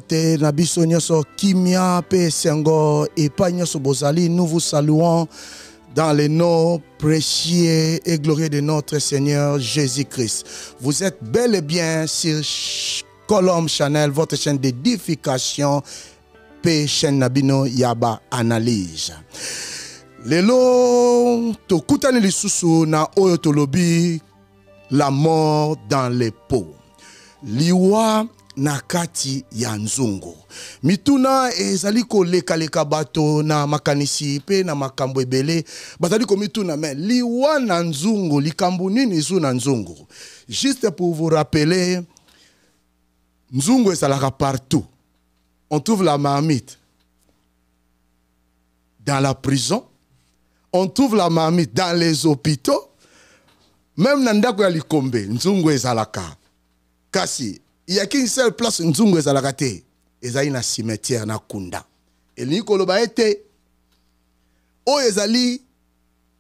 Nzambote Nabiso Nyoso Kimia Pe Sengo et Pagnoso Bozali, nous vous saluons dans le nom précieux et glorieux de notre Seigneur Jésus-Christ. Vous êtes bel et bien sur Colombe Channel, votre chaîne d'édification, Pe chaîne Nabino Yaba Analyse. Lelo to kutani lisusu na oyo tolobi la mort dans les pots. Liwa nakati ya nzungu. Mituna ezali koleka bato na makanisi pe na makambo ebele. Bazali ko mituna mais liwa na nzungu likambo nini zu na nzungu. Juste pour vous rappeler, nzungu ezalaka partout. On trouve la marmite dans la prison. On trouve la marmite dans les hôpitaux. Même dans ndako ya likombe, nzungu ezalaka. Kasi, il y a qu'une seule place nzungu ezalaka te. Ezali na cimetière na kunda. Eli koloba ete o ezali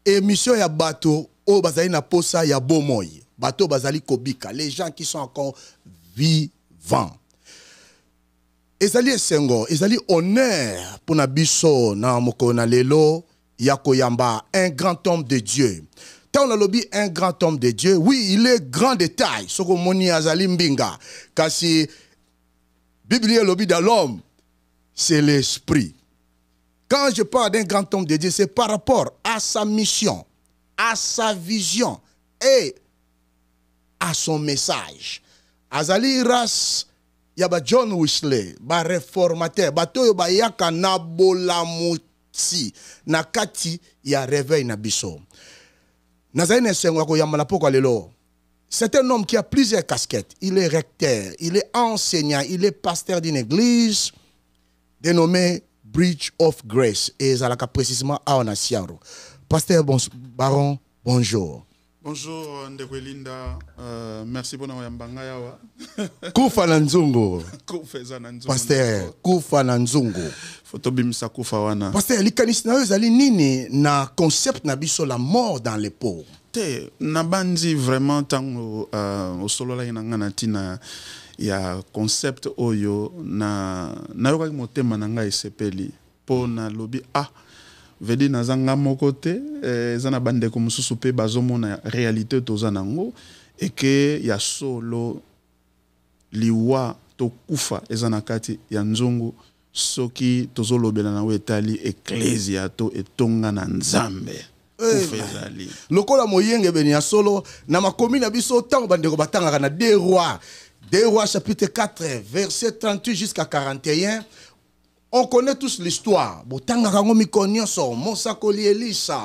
émission ya bato o bazali na posa ya bomoy. Bato bazali kobika, les gens qui sont encore vivants. Ezali esengo, ezali honneur pour na biso na moko na lelo yako yamba, un grand homme de Dieu. Tant on a lobby un grand homme de Dieu, oui, il est grand de taille. Soko moni azali mbinga. Kasi Bible lobby de l'homme, c'est l'esprit. Quand je parle d'un grand homme de Dieu, c'est par rapport à sa mission, à sa vision et à son message. Azali ras yaba John Wesley, ba réformateur, bato ba yaka na bolamuti na kati ya réveil na biso. C'est un homme qui a plusieurs casquettes. Il est recteur, il est enseignant, il est pasteur d'une église dénommée Bridge of Grace. Et ça précisément à Onasiaro. Pasteur Baron, bonjour. Bonjour Ndekwelinda, merci pour nous yawa. Kufa Nanzungu. Pasteur, Kufa Nanzungu. Photobimsa kufa wana. Pasteur, likanisna ezali nini na concept na biso la mort dans les pots. Te nabandi vraiment tango au solo la inangana tina ya concept oyo na yoka motema nanga esepeli po na lobi vedi nazanga mokote zana bande ko mususu pe bazomona réalité toza nango et que ya solo liwa to kufa ezana kati ya nzungu soki tozolobela na wetali ecclesia to etonga na nzambe kufezali lokola moyenge beni ya solo na makomi na biso tango bande ko batanga na 2 rois chapitre 4 verset 38 jusqu'à 41. On connaît tous l'histoire. Botanga kango mikonyoso, Mosakoli Elisa,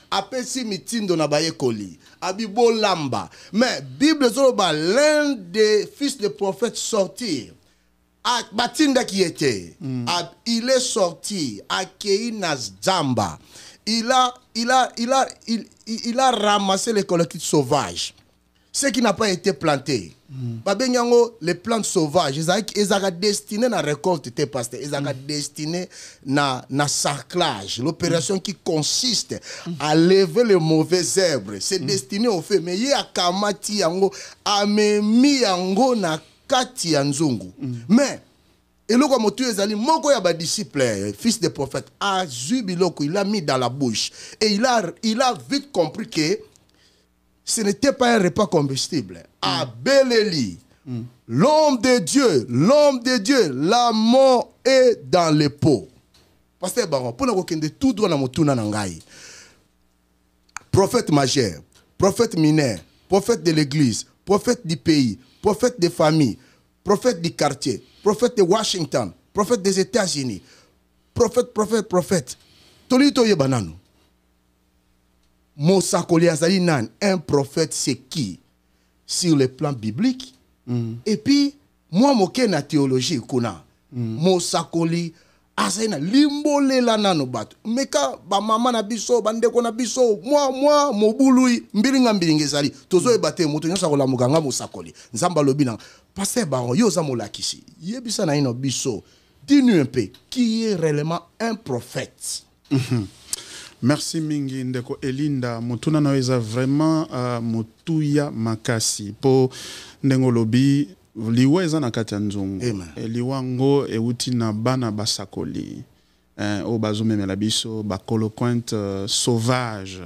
apesi mitindo na baye-koli, abibo lamba. Mais Bible zoloba l'un des fils de prophètes sortir. Batinda qui était, il est sorti à Keinas Zamba. Il a ramassé les collectifs sauvages. Ce qui n'a pas été planté. Les plantes sauvages, ils sont destinés à la récolte, ils sont destinés à la sarclage. L'opération qui consiste à lever les mauvais herbes. C'est destiné au fait. Mais il y a kamati yango, amemi yango na kati yanzungu. Mais, et le motu ezali moko ya ba disciple, fils de prophète, a zubiloko, il a mis dans la bouche. Et il a vite compris que ce n'était pas un repas combustible. Abeleli, l'homme de Dieu, la mort est dans les pots. Pasteur Baron, pour nous de tout droit dans motuna nangai. Prophète majeur, prophète mineur, prophète de l'église, prophète du pays, prophète des familles, prophète du quartier, prophète de Washington, prophète des États-Unis, prophète. Tolito ye banano. Mosakoli azali nan, un prophète c'est qui sur le plan biblique. Et puis moi moke na théologie kuna. Mosakoli azali na limbolela nano bato. Meka ba mama na biso bandeko na biso moi mobului mbilinga ezali. Tozo ebate moto nyosa kola muganga Mosakoli. Nzamba lobi na Pasteur Baron yo za molakisi. Yebisa na ino biso. Dis-nous un peu qui est réellement un prophète. Merci mingi ndeko Elinda, motuna naweza vraiment motuya makasi po ndengo lobi liwa eza na kati ya nzungu Amen. liwa yango euti na bana basakoli oyo bazomemela biso bacoloquinte sauvage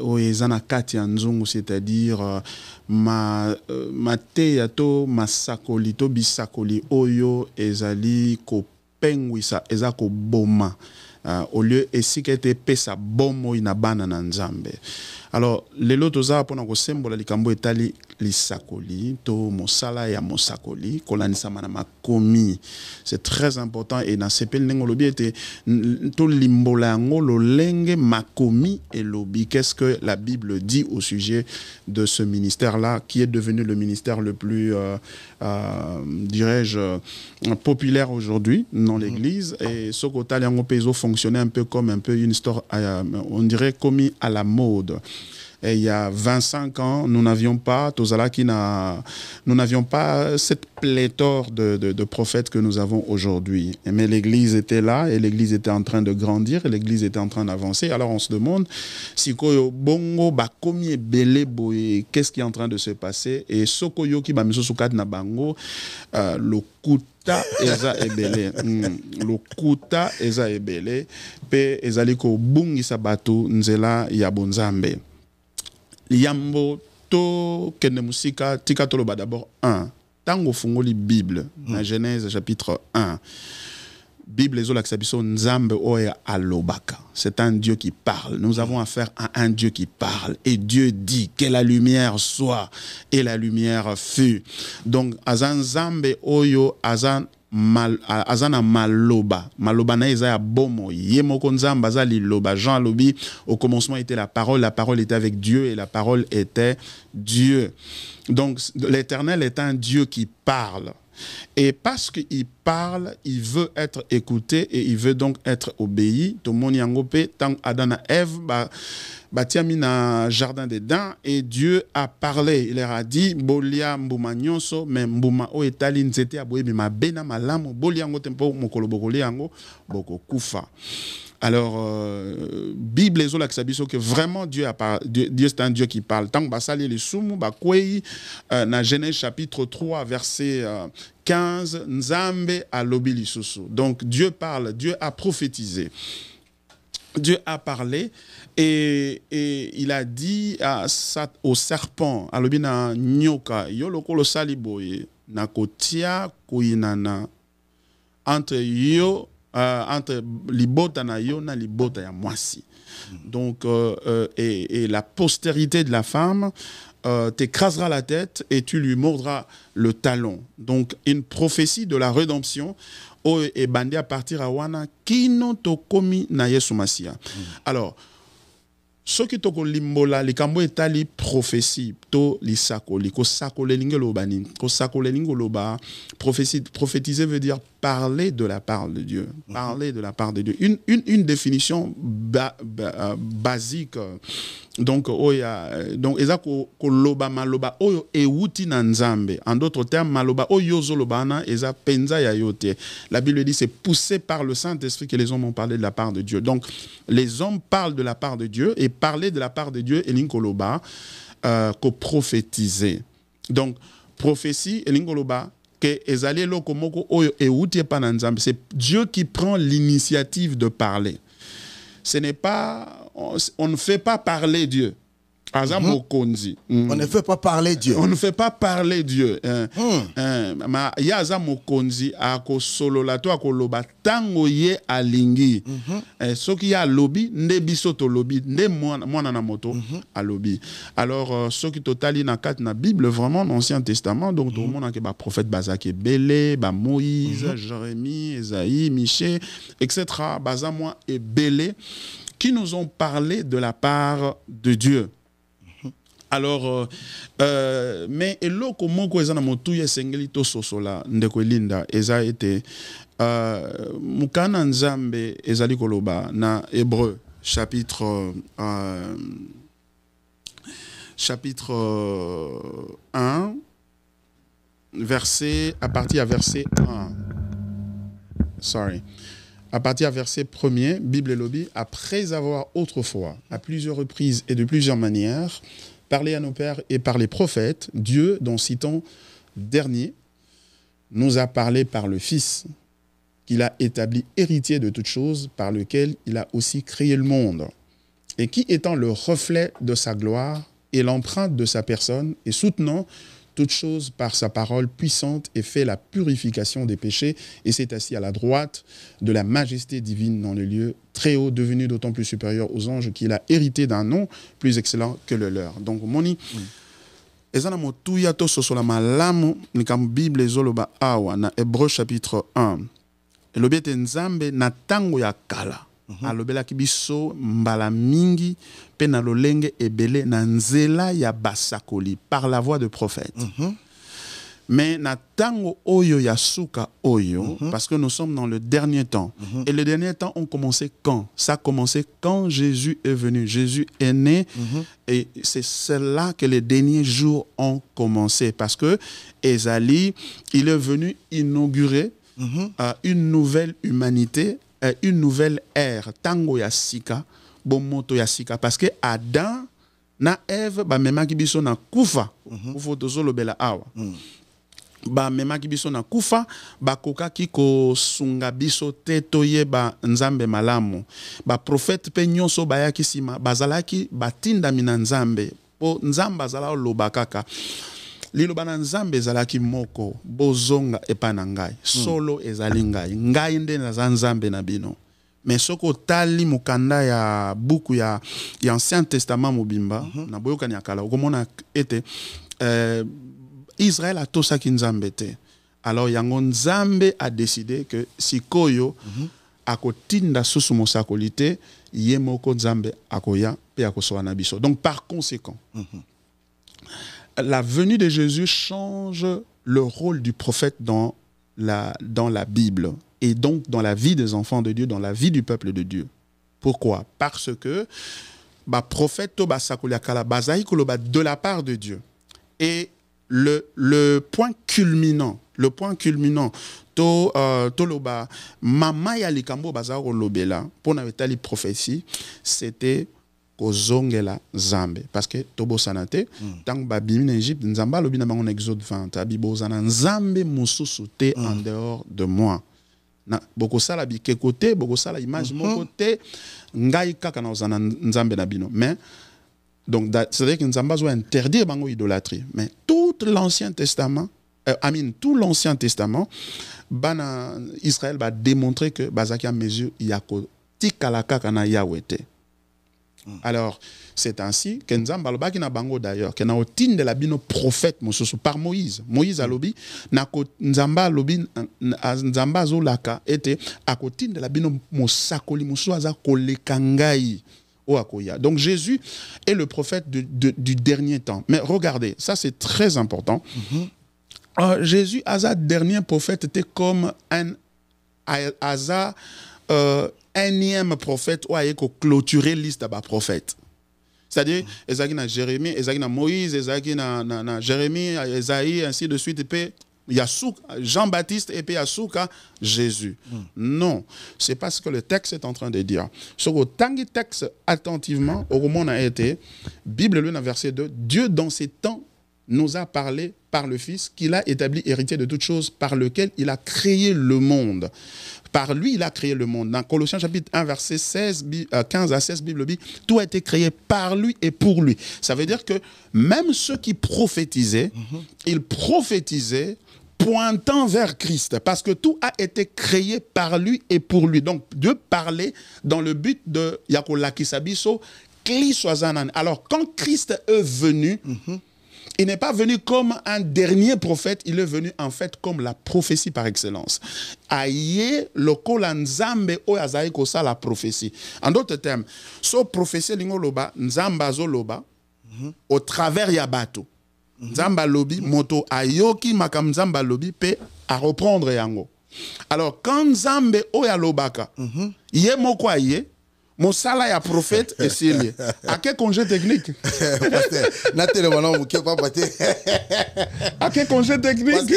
oyo eza na kati ya nzungu, c'est-à-dire mateya to masakoli to bisakoli oyo ezali kopengwisa eza koboma au lieu esika ete epesa bomoi na bana na nzambe. Alors lelo toza mpona kosembola likambo etali lisakoli to mosala ya mosakoli kolanisama na makomi. C'est très important et na sepeli ndenge olobi ete to limbola yango lolenge makomi elobi. Qu'est-ce que la Bible dit au sujet de ce ministère-là qui est devenu le ministère le plus dirais-je populaire aujourd'hui dans l'église, et ce côté yango peso fonctionnait un peu comme une histoire on dirait commis à la mode. Et il y a 25 ans, nous n'avions pas cette pléthore de prophètes que nous avons aujourd'hui. Mais l'Église était là, et l'Église était en train de grandir, et l'Église était en train d'avancer. Alors on se demande si bongo bakomi belé boye, qu'est-ce qui est en train de se passer? Et sokoyo ki ba miso sukat na bango le kuta eza ebele lokuta eza ebele pe ezali ko bungisa bato nzela ya bonzambe. Yambo to kende musika tika toloba d'abord 1 tango fungoli Bible na Genèse chapitre 1 Bible ezolakisa biso nzambe oya alobaka. C'est un Dieu qui parle. Nous avons affaire à un Dieu qui parle, et Dieu dit que la lumière soit, et la lumière fut. Donc azan nzambe oyo azan azana maloba na eza ya bomo ye moko nzamba za liloba. Jean alobi au commencement était la parole était avec Dieu, et la parole était Dieu. Donc l'Éternel est un Dieu qui parle, et parce qu'il parle, il veut être écouté, et il veut donc être obéi. To moni yango pe tang Adana Ève batiami na jardin d'Éden, et Dieu a parlé. Il leur a dit bolia mbuma nyonso, mais mbuma o etali nzete aboye bima bena malamu bolia yango tempo mokolo bokoli yango boko kufa. Alors, Bible est la sabiso que vraiment Dieu c'est un Dieu qui parle. Tant que basali les sumu bakwei na Genèse chapitre 3 verset 15 nzambe alobi lisusu. Donc Dieu parle, Dieu a prophétisé. Dieu a parlé, et il a dit au serpent, alobi na nyoka yo lokolo saliboye na kotia kuinana entre yo entre libota na yo na libota ya mwasi. Donc et la postérité de la femme t'écrasera la tête et tu lui mordras le talon. Donc une prophétie de la rédemption et bandi à partir à wana kino tokomi na Yesu Masia. Alors ce qui toko limbola likambo etali prophétie to lisakoli ko sakole lingelo bani ko sakole lingelo ba prophétiser veut dire parler de la part de Dieu, parler de la part de Dieu. Une définition basique. Donc donc ezako ko loba maloba oyo ewuti na nzambe. En d'autres termes, maloba oyo zolobana eza penza ya yote. La Bible dit c'est poussé par le Saint-Esprit que les hommes ont parlé de la part de Dieu. Donc les hommes parlent de la part de Dieu, et parler de la part de Dieu elinkoloba ko prophétiser. Donc prophétie elinkoloba que ezali loko moko oyo ewuti pa na nzambe. C'est Dieu qui prend l'initiative de parler. Ce n'est pas, on ne fait pas parler Dieu. On ne fait pas parler Dieu. On ne fait pas parler Dieu. Ma yaza mokonzi ako solo la to ako loba tango ye alingi. Soki ya lobi nde biso to lobi nde mwana na moto alobi. Alors soki totali na kat na Bible vraiment l'Ancien Testament, donc tout le monde a que ba prophète bazaki belé, ba Moïse, Jérémie, Esaïe, Michée, etc. Baza moi et belé qui nous ont parlé de la part de Dieu. Alors, mais eloko moko eza na motuya sengeli to sosola ndeko linda eza ete mukana nzambe ezali koloba na Hébreu chapitre 1 verset à partir à verset 1. À partir du verset 1er, Bible lobby, après avoir autrefois, à plusieurs reprises et de plusieurs manières, parlé à nos pères et par les prophètes, Dieu, dans 6 temps, dernier nous a parlé par le Fils, qu'il a établi héritier de toutes choses, par lequel il a aussi créé le monde, et qui étant le reflet de sa gloire et l'empreinte de sa personne, et soutenant toutes choses par sa parole puissante, et fait la purification des péchés, et s'est assis à la droite de la majesté divine dans le lieu très haut, devenu d'autant plus supérieur aux anges, qu'il a hérité d'un nom plus excellent que le leur. Donc, moni, ezana motuya to sosola malamu ni kam Bible ezoloba awa na Hébreu chapitre 1. Elobi ete Nzambe na tango ya kala alobelaki biso mbala mingi pe na lolenge ebele na nzela ya basakoli par la voix de prophète. Mais na tango oyo ya suka oyo, parce que nous sommes dans le dernier temps. Et le dernier temps ont commencé quand? Ça a commencé quand Jésus est venu. Jésus est né et c'est cela que les derniers jours ont commencé. Parce que Ezali, il est venu inaugurer une nouvelle humanité, une nouvelle ère. Tango ya sika, bomoto ya sika. Parce que Adam na Ève, ba memaki biso na kufa. Ufo tozolo bela awa. Ba memaki biso na kufa, ba kokaki ko sunga biso te toyeba Nzambe malamu. Ba prophète pe nyonso bayaki sima, bazalaki batindami na Nzambe. Po Nzamba azala loba kaka. Liloba na Nzambe ezalaki moko, bozonga epa na ngai. Solo ezali ngai. Ngai nde naza Nzambe na bino. Mais soko tali mukanda ya buku ya Ancien Testament mobimba, na boyoka ni akala, okomona ete Israël a tout ça qui Nzambe te. Alors yango Nzambe a décidé que sikoyo akotinda susu mosakolite yemoko Nzambe akoya pe akosoa na biso. Donc par conséquent, la venue de Jésus change le rôle du prophète dans la Bible et donc dans la vie des enfants de Dieu, dans la vie du peuple de Dieu. Pourquoi? Parce que ba prophète to ba sakolia kala bazai koloba de la part de Dieu. Et le point culminant, to loba mama ya likambo bazaro lobela pour na etali prophétie, c'était kozongela Nzambe parce que tobo sanate tant ba bimi en Égypte Nzamba lobi na bango Exode 20 abibo zana Nzambe mususu te en dehors de moi. Na boko sala bi ke côté boko sala image mon côté ngai kaka na zana Nzambe na bino. Mais donc, c'est-à-dire que Nzamba doit interdire bango idolâtrie. Mais tout l'Ancien Testament, tout l'Ancien Testament, Israël va démontrer que Bazaki a mesure yako tikalaka kana yawete. Alors, c'est ainsi que Nzamba lobaki na bango d'ailleurs, que na otine de la bino prophète mosusu par Moïse. Moïse a lobi na Nzamba lobi Nzamba zolaka ete akotine de la bino mosakoli musu aza kolekangai. Donc Jésus est le prophète du dernier temps. Mais regardez, ça c'est très important. Jésus, Asa, dernier prophète, était comme un énième prophète où il a clôturé liste de prophètes. C'est-à-dire, Esaïe na Jérémie, Esaïe na Moïse, Esaïe na Jérémie, Esaïe, ainsi de suite, et puis Jean-Baptiste et puis Yasuka, Jésus. Non, c'est pas ce que le texte est en train de dire. Sur le tangi texte attentivement, au moment a été, Bible le verset 2, Dieu dans ces temps nous a parlé par le Fils qu'il a établi héritier de toutes choses par lequel il a créé le monde. Par lui, il a créé le monde. Dans Colossiens chapitre 1, verset 15 à 16, Bible dit, tout a été créé par lui et pour lui. Ça veut dire que même ceux qui prophétisaient, ils prophétisaient pointant vers Christ, parce que tout a été créé par lui et pour lui. Donc, Dieu parlait dans le but de Yakolaki Sabiso, alors, quand Christ est venu, il n'est pas venu comme un dernier prophète, il est venu en fait comme la prophétie par excellence. Aïe, le kolanzambe oyazaï kosa la prophétie. En d'autres termes, so prophétie lingo loba, nzamba zo loba, au travers yabato. Nzamba lobi, moto ayoki makam nzamba lobi, pe à reprendre yango. Alors, quand nzambe oya lobaka, yé moko aïe, Mosala ya prophète et s'il à quel congé technique? À quel congé technique?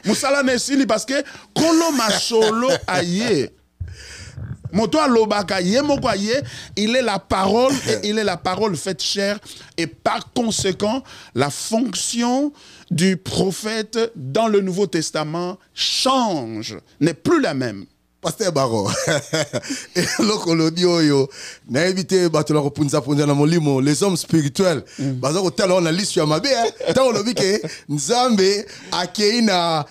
Mosala ne s'il parce que kolo masolo aye. Moto alobaka ye moko ye, il est la parole et il est la parole faite chair et par conséquent la fonction du prophète dans le Nouveau Testament change, n'est plus la même. Pasteur Baro, l'okolodioyo, n'a évité battre punza punza na molimo, les hommes spirituels. Bazo ko tala on a liste ya mabe, tant on lobby que Nzambe akei na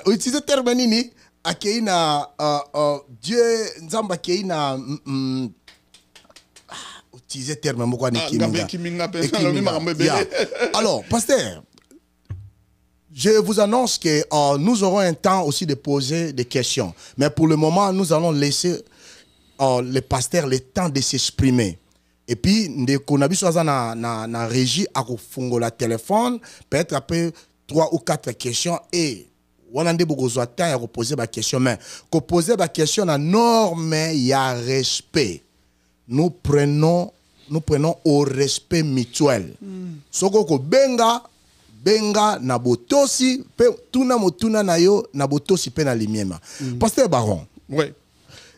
utiliser terme nini, akei na Dieu Nzamba akei na utiliser terme moko ni kiminga. Alors, pasteur, je vous annonce que nous aurons un temps aussi de poser des questions. Mais pour le moment, nous allons laisser les pasteurs le temps de s'exprimer. Et puis, on a vu ça na régie à la téléphone, peut-être après 3 ou 4 questions et on a besoin de temps à poser des questions. Mais pour poser des questions, la norme, il y a respect. Nous prenons au respect mutuel. Soko benga na botosi pe tuna motuna na yo na botosi pe na limiema. Pasteur Baron. Oui.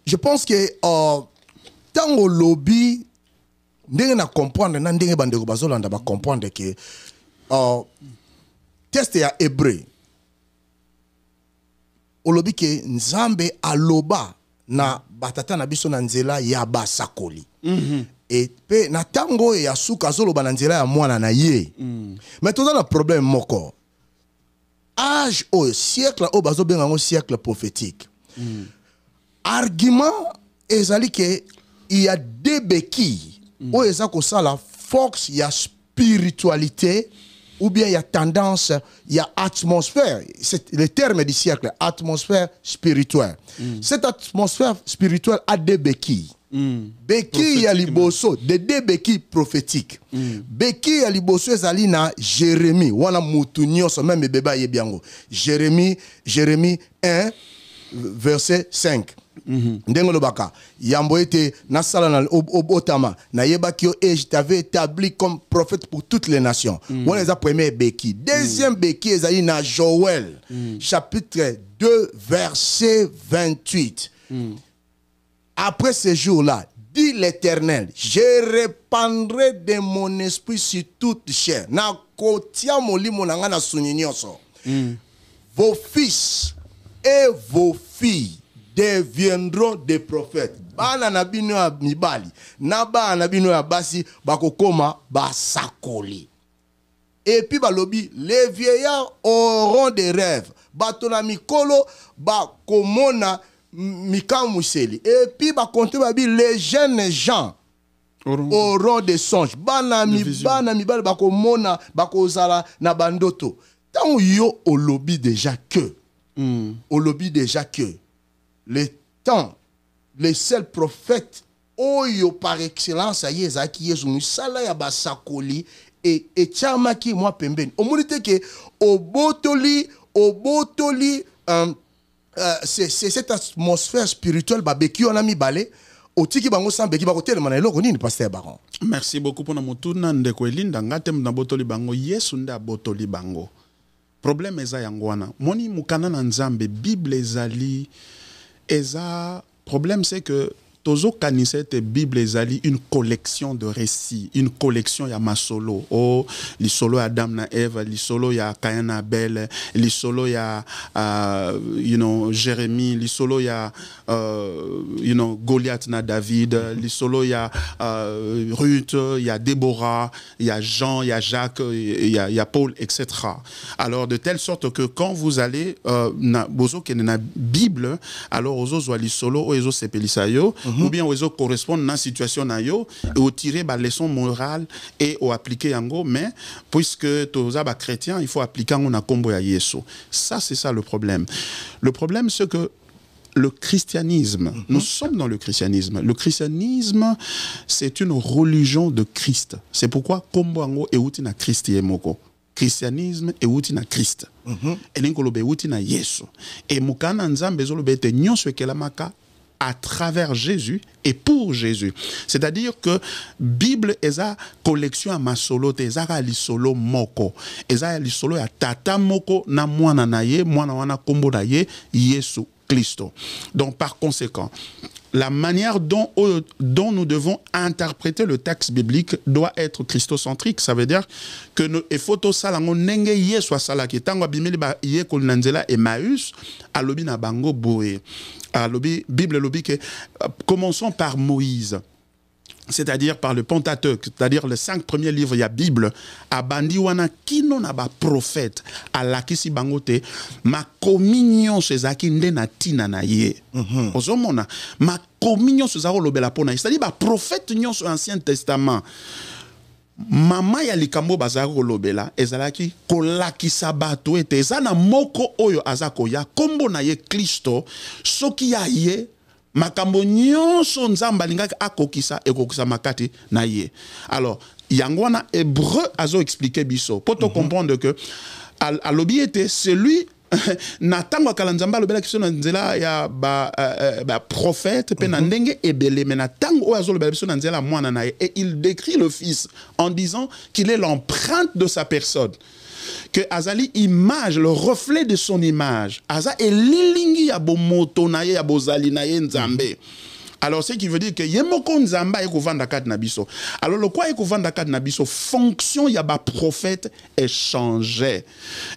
Je pense que tango lobby ndenge na comprendre na ndenge bandeko bazolanda ba comprendre que test ya hébreu o lobby ke Nzambe aloba na batata na biso na nzela ya basakoli. Et pe na tango ya suka zolo bananzela ya mwana na ye. Mais tout dans le problème moko. Âge au siècle au bazo bengango siècle prophétique. Argument ezali que il y a des béquilles où ezako ça la force il y a spiritualité ou bien il y a tendance il y a atmosphère, c'est le terme du siècle, atmosphère spirituelle. Cette atmosphère spirituelle a des béquilles. Béquille ya liboso de deux béquilles prophétiques. Béquille ya liboso ezali na Jérémie wana mutu nyonso même beba yebiango. Jérémie 1 verset 5. Ndengo lobaka yambo ete nasala na obotama na yebaki et je t'avais établi comme prophète pour toutes les nations. Wana eza premier béquille. Deuxième béquille ezali na Joël chapitre 2 verset 28. Après ce jour-là, dit l'Éternel, je répandrai de mon esprit sur toute chair. Na kotia molimo nanga na suninyoso. Vos fils et vos filles deviendront des prophètes. Bana na bino ya mibali, na bana na bino ya basi bakokoma basakoli. Et puis balobi, les vieillards auront des rêves. Batona mikolo bakomona Mikamuseli. Et puis, les jeunes gens auront des songes. Banami bakomona bakozala na bandoto. Tant yo au lobby déjà que le temps, les seuls prophètes oyo par excellence à Yezaki Yesu misala ya basakoli et chamaki moi pembeni. Omonite ke obotoli c'est cette atmosphère spirituelle babeki on a mis balé otiki bango sambeki bakotel mana eloko nini pasteur Baron. Merci beaucoup pour namutuna ndeko elinda ngatem na botoli bango Yesu nda botoli bango. Problème eza yangwana. Moni mukana na Nzambe Bible ezali eza problème c'est que Tozo Kanisete Bible ezali une collection de récits, une collection ya masolo. Oh, li solo ya Adam na Eve, li solo ya Caïn na Abel, li solo ya Jérémie, li solo ya Goliath na David, li solo ya Ruth, ya Déborah, ya Jean, ya Jacques, ya Paul, etc. Alors de telle sorte que quand vous allez na bozo ke na Bible, alors ozo zo li solo ozo sepelisayo ou bien ozo correspondre na situation na yo et au tirer ba leçon morale et au appliquer yango, mais puisque toza ba chrétien, il faut appliquer yango na kombo ya Yesu. Ça c'est ça le problème. Le problème c'est que le christianisme, nous sommes dans le christianisme. Le christianisme, c'est une religion de Christ. C'est pourquoi kombo yango euti na Christ yemoko. Christianisme euti na Christ. Elinkolobe euti na Yesu. Et mukana nzambe zolobe ete nyonso ekelamaka à travers Jésus et pour Jésus. C'est-à-dire que Bible est une collection à masolo, ezaka lisolo moko. Ezaka lisolo ya tata moko na mwana na ye, mwana wana kombo na ye, Yesu Christo. Donc par conséquent, la manière dont nous devons interpréter le texte biblique doit être christocentrique. Ça veut dire que nous faut salango nenge yeso salaki tango bimeli ba ye kolnanzela Emmaüs alobi na bango boé. Alobi Bible lobi que commençons par Moïse. C'est-à-dire par le Pentateuque, c'est-à-dire les 5 premiers livres, il y a Bible, à bandi wana kino na ba prophète, à la kisi bangote, ma communion chez Zaki nde na tina na ye. Ozomona, ma communion chez Zaro lobela pona, c'est-à-dire ba prophète nyon sur l'Ancien Testament. Mama ya likambo bazaro lobela, ezalaki kolaki sabato ete, ezana moko oyo azako ya, kombo na ye Kristo, soki ya ye, makambo nyonso nzamba lingaki akokisa ekokisa makati na ye. Alors yangwana hébreu azo expliquer biso pour te comprendre que alobi était celui na tango kala nzamba lobela kiso na nzela ya ba prophète pe na ndenge ebele mais na tango azo lobela biso na nzela mwana na ye, et il décrit le fils en disant qu'il est l'empreinte de sa personne, que azali image, le reflet de son image. Aza elilingi ya bomoto na ye ya bozali na ye nzambe. Alors ce qui veut dire que yemoko nzamba eko vanda kat na biso. Alors le quoi eko vanda kat na biso, fonction ya ba prophète échangeait.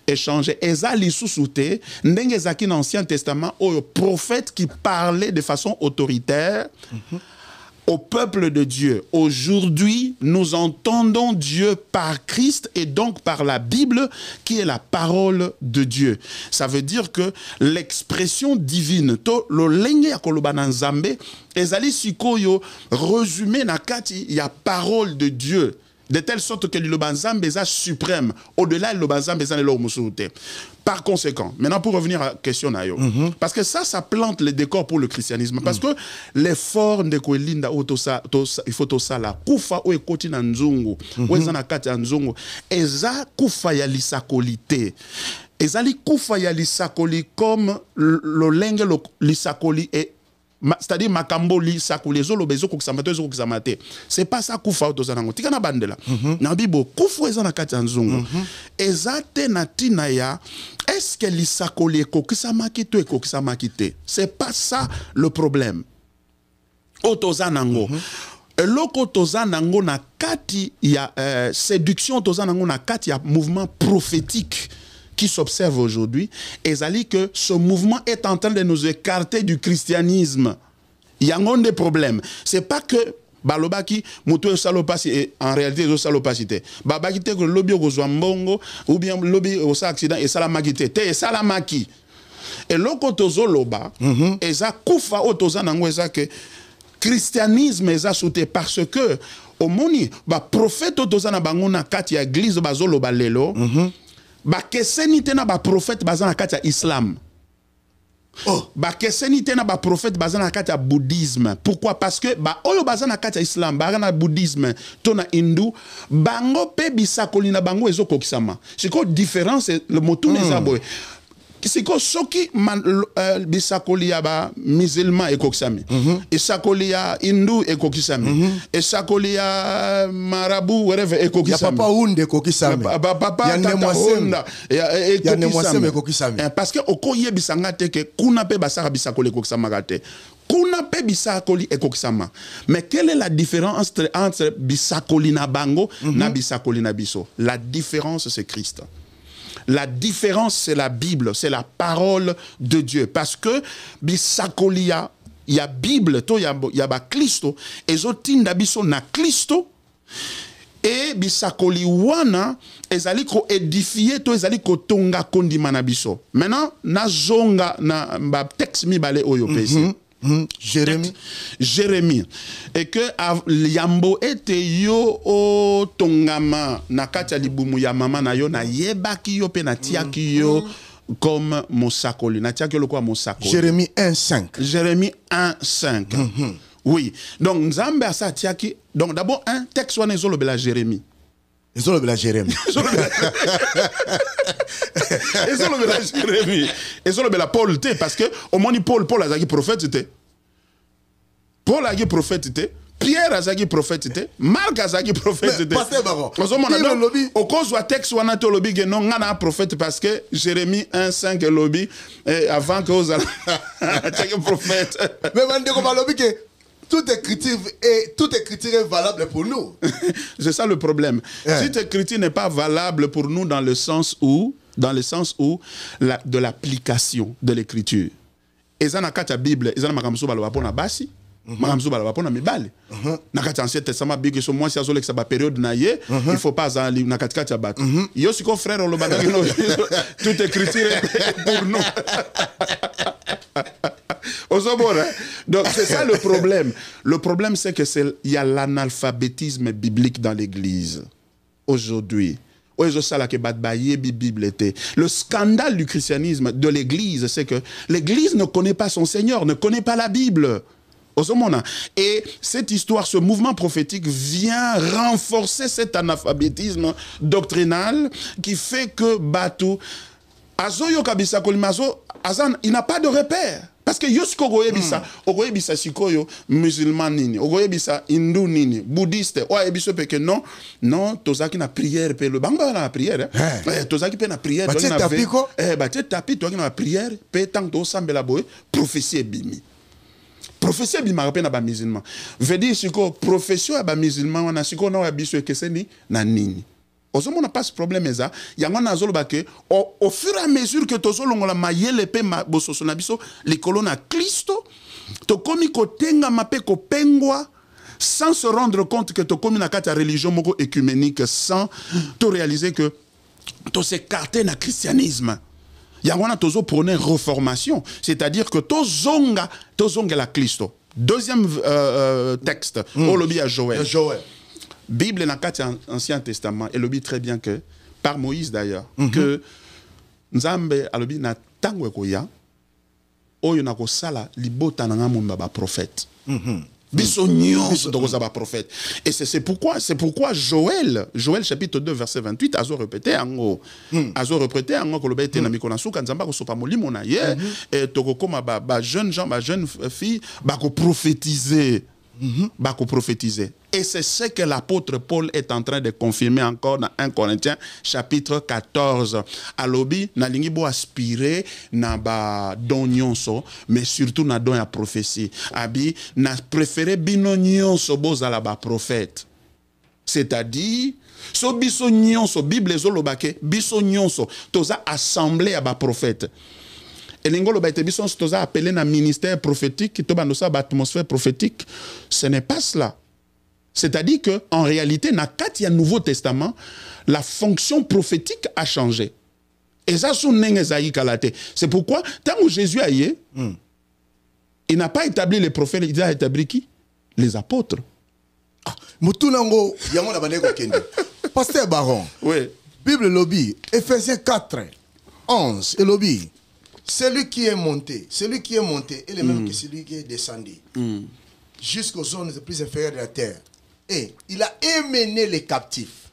Ezali sous-souté ndenge zaki dans l'Ancien Testament au prophète qui parlait de façon autoritaire. Au peuple de Dieu. Aujourd'hui, nous entendons Dieu par Christ et donc par la Bible qui est la parole de Dieu. Ça veut dire que l'expression divine, to lo lenge ya koloba na nzambe, ezali sikoyo résumé na kati ya parole de Dieu. De telle sorte que le banzambe est suprême. Au-delà, le banzambe est le musulté. Par conséquent, maintenant pour revenir à la question nayo, parce que ça plante le décor pour le christianisme. Parce que l'effort de Kwelinda il faut tout ça là. Kufa ou ekoti na nzungu, ou ezana kati nzungu, eza kufa ya lisakolite. Ezali kufa ya lisakoli comme le lenge lisakoli et c'est-à-dire makambo li sakuli zolo bezo koksamate zo koksamate, c'est pas ça kufa autozanango tika na bandela na bibo kufu ezana kati nzungu ezate na tina ya est-ce que li sakoli koksamaki to koksamaki te, c'est pas ça le problème autozanango. Eloko tozanango na kati ya séduction tozanango na kati ya mouvement prophétique qui s'observe aujourd'hui, et que ce mouvement est en train de nous écarter du christianisme. Il y a un des problèmes. C'est pas que balobaki muto salopasi en réalité zo salopacité. Babaki te que lobby au mbongo ou bien lobby au accident et salamakité te salamaki. Et loko tozoloba eza kufa otoza nango eza que christianisme eza sauté parce que au moni ba prophète otoza na bango na kati ya église bazoloba lelo. Ba keseni tena ba prophète bazana kati ya islam. Ba keseni tena ba prophète bazana kati ya bouddhisme. Pourquoi? Parce que ba oyo bazana kati ya islam, bazana bouddhisme, tona hindu, bango pe bisakoli na bango ezo kokisama. C'est quoi différence le motu les aboy. C'est quoi soki bisakoli ya ba musulman e kokisami. Et sakoli ya hindu e kokisami. Et sakoli ya marabu whatever e kokisami. Ya papa hunde kokisami. Papa tata honda ya nemwaseme kokisami. Parce que okoye bisanga te ke kuna pe basara bisakoli kokisama kate. Kuna pe bisakoli e kokisama. Mais quelle est la différence entre bisakoli na bango na bisakoli na biso? La différence c'est Christ. La différence, c'est la Bible, c'est la parole de Dieu. Parce que bisakolia, il y a Bible, il y a Christo, et zotinda biso na Christo, et bisakoli wana, ezali ko édifier, to ezali ko tonga kondima na biso. Maintenant, na zonga na ba texte mi bale oyo pesi. Jérémie. Et que Yambo était yo o tongama na kati ya libumu ya mama na yo na yebaki yo pe na tiaki yo comme mosakoli. Na tiaki yo kwa mosakoli. Jérémie 1:5. Jérémie 1:5. Oui. Donc Nzambe a sa tiaki. Donc d'abord un texte wana ezolobela Jérémie. Ezolobela Jérémie. Ezolobela Jérémie. Ezolobela Paul te parce que au moins Paul a dit prophète était. Paul a dit prophète était. Pierre azaki prophète te, Marc azaki prophète te. Pasteur Baron. Au cause de texte wana to lobby que non ngana prophète parce que Jérémie 1:5 lobby avant que aux prophète. Mais mandeko ba lobby que toute écriture est valable pour nous. C'est ça le problème. Toute écriture n'est pas valable pour nous dans le sens où de l'application de l'écriture. Ezana kata Bible, ezana makamso baloba pona basi, makamso baloba pona mibale. Na kata Ancien Testament Bible so moi si azolek sa ba période na ye, il faut pas azali na kata kata bato. Yo siko frère on le bana toute écriture est pour nous. Donc c'est ça le problème. Le problème c'est que il y a l'analphabétisme biblique dans l'église aujourd'hui. Le scandale du christianisme, de l'église, c'est que l'église ne connaît pas son Seigneur, ne connaît pas la Bible. Et cette histoire, ce mouvement prophétique vient renforcer cet analphabétisme doctrinal qui fait que Batou, il n'a pas de repère. Parce que yosko ogoyebisa sikoyo musulman nini, ogoyebisa hindu nini, bouddhiste, ogoyebisa peke non tozaki na prière pe le banga na prière, tozaki pe na prière, bah tu tapi toi na prière pe tant to sambela boy prophétie bimi. Prophétie bima pe na ba musulman. Veut dire siko profession ya ba musulman wana siko na yabiso ekeseni na nini. On n'a pas ce problème ça. Il y a au fur et à mesure que tu as mayele pe bososonabiso les colonnes à Christo, tu komi ko tenga mape ko pengwa sans se rendre compte que tu komi na kata religion moko écuménique sans te réaliser que tu s'écarté na christianisme. Il y a tozo prôner reformation, c'est-à-dire que tu zonga la Christo. Deuxième texte, au lobby à Joël. Bible dans l'Ancien Testament, elle le dit très bien que, par Moïse d'ailleurs, que Nzambe a le dit na tangwe koya, oyo na ko sala libota na ngamumba ba prophète. Biso nyonso to ba prophète. Et c'est pourquoi Joël chapitre 2 verset 28 azo répété ango ko lo bete na mikona suka Nzamba ko sopa molimo na ye et to ko koma ba jeune gens, ba jeune fille ba ko prophétiser. Et c'est ce que l'apôtre Paul est en train de confirmer encore dans 1 Corinthiens chapitre 14. Alobi, na lingi bo aspirer na ba don nyonso, mais surtout na don ya prophétie. Abi, na préféré bino nyonso bozala ba prophète. C'est-à-dire, so biso nyonso, Bible ezolobake, biso nyonso, toza assemblée à ba prophète. Et l'ingolo ba été appelé un ministère prophétique, atmosphère prophétique. Ce n'est pas cela. C'est-à-dire qu'en réalité, dans le Nouveau Testament, la fonction prophétique a changé. Et ça, c'est pourquoi, tant que Jésus a eu, il n'a pas établi les prophètes, il a établi qui? Les apôtres. Pasteur Baron, oui. Bible lobby, Ephésiens 4, 11, et lobby. Celui qui est monté est le même que celui qui est descendu jusqu'aux zones les plus inférieures de la terre. Et il a émené les captifs.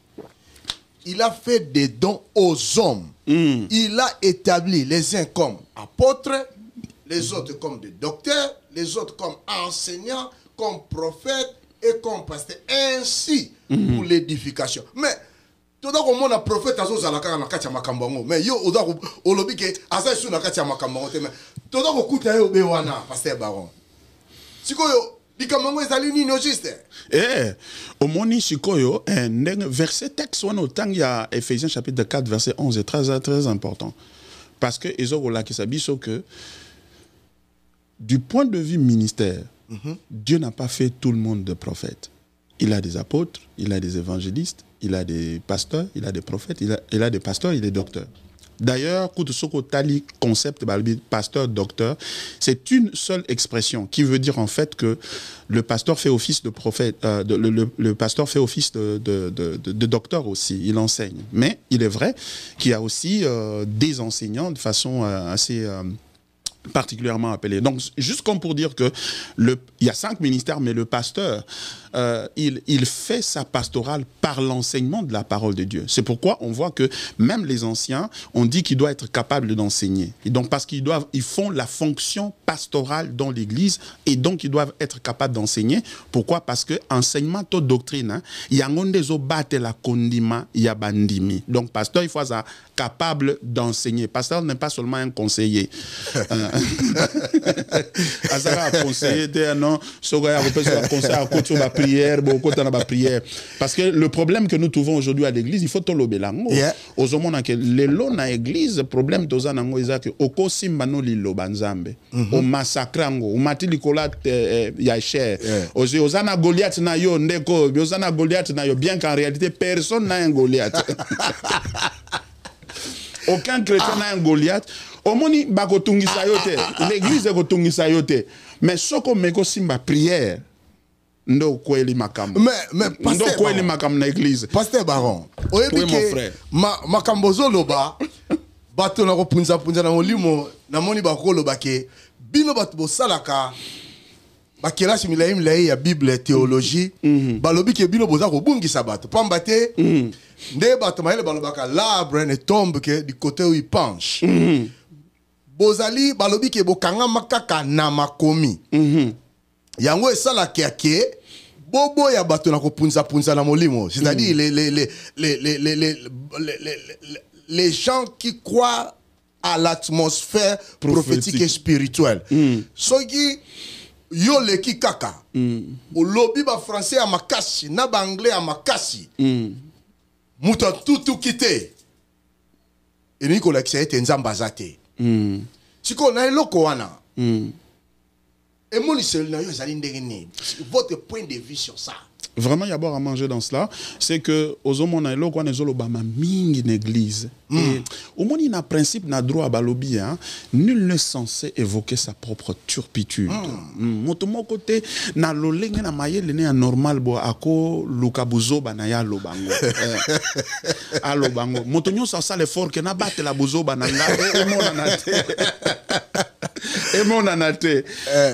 Il a fait des dons aux hommes. Il a établi les uns comme apôtres, les autres comme des docteurs, les autres comme enseignants, comme prophètes et comme pasteurs. Ainsi pour l'édification. Mais tout le monde a prophète mais yo olobi ke asa su na kati ya makambo te mais tout le monde kuta yo be wana pasteur Baron sikoyo bikamango ezali nini juste omoni sikoyo verset texte wana otang ya Ephésiens chapitre 4 verset 11 est très important parce que ezokola kisabiso que du point de vue ministère Dieu n'a pas fait tout le monde de prophètes. Il a des apôtres, il a des évangélistes, il a des pasteurs, il a des prophètes, il a des pasteurs, il a des docteurs. D'ailleurs, Koutosoko Tali concept pasteur, docteur, c'est une seule expression qui veut dire en fait que le pasteur fait office de prophète, le pasteur fait office de docteur aussi, il enseigne. Mais il est vrai qu'il y a aussi des enseignants de façon assez particulièrement appelé. Donc, juste comme pour dire que il y a 5 ministères, mais le pasteur, il fait sa pastorale par l'enseignement de la parole de Dieu. C'est pourquoi on voit que même les anciens, on dit qu'ils doivent être capables d'enseigner. Et donc, parce qu'ils font la fonction pastorale dans l'Église, et donc ils doivent être capables d'enseigner. Pourquoi? Parce que enseignement de doctrine, il y a la kondima, il y a bandimi. Donc, pasteur, il faut être capable d'enseigner. Pasteur n'est pas seulement un conseiller. Parce que le problème que nous trouvons aujourd'hui à l'église, il faut tout l'obelango. Aux hommes que les lots na église, problème de zanango que oko simbano lilo banzambe, au massacrango, au matilikola ya cher, aux ozana Goliath na yo ndeko, ozana Goliath na yo, bien qu'en réalité personne n'a un Goliath. Aucun chrétien n'a un Goliath. Omoni bakotungisa yote, l'église ekotungisa yote. Mais soko meko simba prière. Ndo kweli makambo. Mais ndo kweli makambo na église. Pasteur Baron, oui mon frère. Makambo zoloba bato na kopunza na molimo na moni bakolo bake bino bato bosalaka bakelashi milai ya Bible théologie balobi ke bino boza ko bungisa bato pamba te nde bato maele balobaka l'arbre ne tombe que du côté où il penche. Bozali balobi ke bokanga makaka na makomi. Yango esala ke bobo ya bato na kopunza na molimo, c'est-à-dire les gens qui croient à l'atmosphère prophétique et spirituelle. Soki yo leki kaka o lobby ba français à makasi na ba anglais à makasi muta tout quitté et ni ko la kisa ete nzamba zate siko na eloko wana et mon votre point de vue sur ça. Vraiment, il y a à manger dans cela. C'est que aux hommes on a l'eau qu'on est obama ming une église. Et au moins il y a un principe na droit à balobi hein. Nul n'est censé évoquer sa propre turpitude. Mon côté na lolenge na maye le né normal bo ako lukabuzo banaya lobango. Allo bango. Motonyo ça l'effort que na batte la buzo bananga et mon anate. Et mon anate.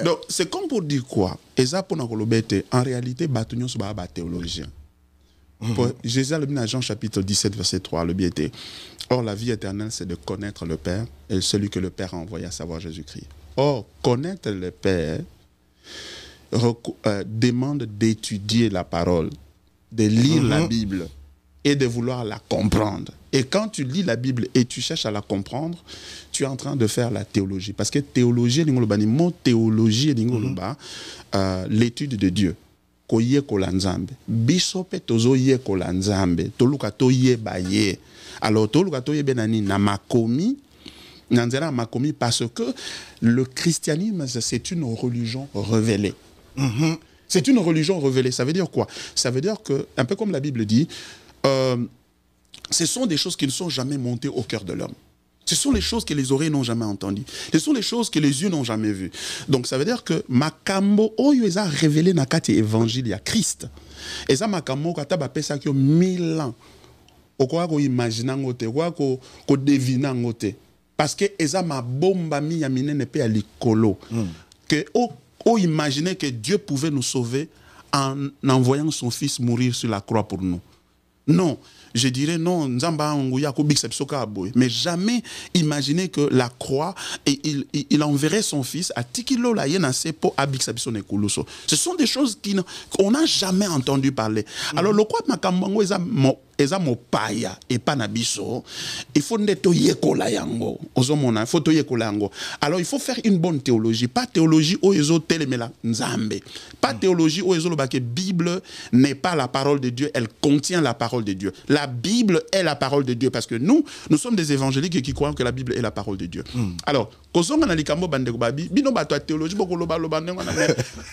Donc c'est comme pour dire quoi? En réalité, Batunyo Soba théologien. Jésus a le dans Jean chapitre 17, verset 3, le biais. Or, la vie éternelle, c'est de connaître le Père et celui que le Père a envoyé, à savoir Jésus-Christ. Or, connaître le Père demande d'étudier la parole, de lire la Bible et de vouloir la comprendre. Et quand tu lis la Bible et tu cherches à la comprendre, tu es en train de faire la théologie. Parce que théologie, mot théologie, l'étude de Dieu. Koye kolanzambe. Bisope tozo ye kolanzambe. Toluka toye baye. Alors toluka toye benani na makomi. Nanzera makomi parce que le christianisme, c'est une religion révélée. C'est une religion révélée. Ça veut dire quoi? Ça veut dire que, un peu comme la Bible dit, ce sont des choses qui ne sont jamais montées au cœur de l'homme. Ce sont les choses que les oreilles n'ont jamais entendues. Ce sont les choses que les yeux n'ont jamais vues. Donc ça veut dire que makambo oyo eza révélé na kati évangile ya Christ. Eza makambo kata ba pesa ki 1000 ans. Okoa ko imaginer ngote, ko deviner ngote. Parce que eza mabomba mi ya minene pe ya likolo. Que o imaginer que Dieu pouvait nous sauver en envoyant son fils mourir sur la croix pour nous. Non, je dirais non, mais jamais imaginer que la croix, et il enverrait son fils à Tikilo la yenase pour abixabison et kuluso. Ce sont des choses qu'on n'a jamais entendu parler. Alors, le quoi makambango eza mopaya et pas nabiso, il faut neto yekola yango. Ozomona, il faut to yekola yango. Alors, il faut faire une bonne théologie, pas théologie o ezo telemela nzambe. Pas théologie o ezo lo bake Bible n'est pas la parole de Dieu, elle contient la parole de Dieu. La Bible est la parole de Dieu parce que nous sommes des évangéliques qui croient que la Bible est la parole de Dieu. Alors, kozonga na likambo bandeko babi, bino bato théologie boko loba loba ndenge na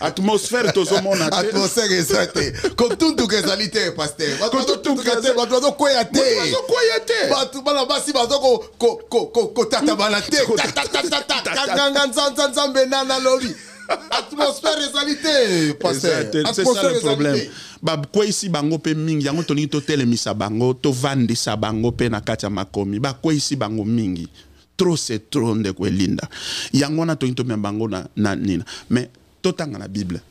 atmosphère tozomona te. Atmosphère ezate. Comme tout kezalité pasteur. Comme tout kezalité bato koya te. Bato koya te. Bato bana basi bato ko tata bana te. Kanganga nzanzambe nana lobi. Atmosphère égalité, pasteur. C'est ça le problème. Ba quoi ici bango pe mingi yango toni to telemisa bango to vandi sa bango pe na kati ya makomi. Ba quoi ici bango mingi. trop c'est trop ndeko elinda yango na to me bango na nina mais totanga na Bible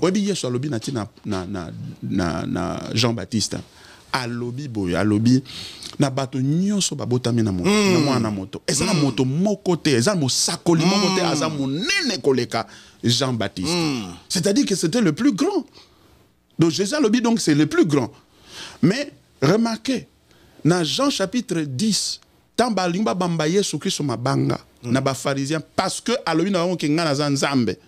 oyebi Yesu alobi na tina na Jean-Baptiste alobi boyo alobi na bato nyonso babotami na moto na mwana moto eza na moto moko te eza mosakoli moko te aza monene koleka Jean-Baptiste c'est-à-dire que c'était le plus grand. Donc Jésus alobi donc c'est le plus grand. Mais remarquez dans Jean chapitre 10 tant balimba bamba Yesu Kristo mabanga na ba pharisiens parce que alobi na bango ke ngana za nzambe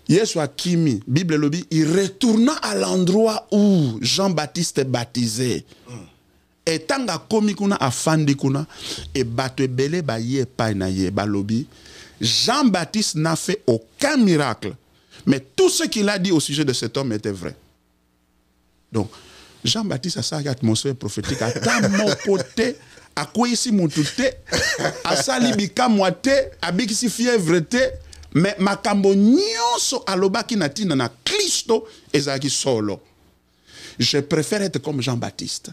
Yesu akimi Bible lobi il retourna à l'endroit où Jean-Baptiste baptisait et tanga komi kuna afandi kuna et bato ebele ba ye pa na ye balobi Jean-Baptiste n'a fait aucun miracle mais tout ce qu'il a dit au sujet de cet homme était vrai. Donc Jean-Baptiste a sa atmosphère prophétique à ta mon côté à quoi ici mon tout à sali bika moite abiki fièvre te mais makambo nyonso alobaki na tina na Kristo ezaki solo. Je préfère être comme Jean-Baptiste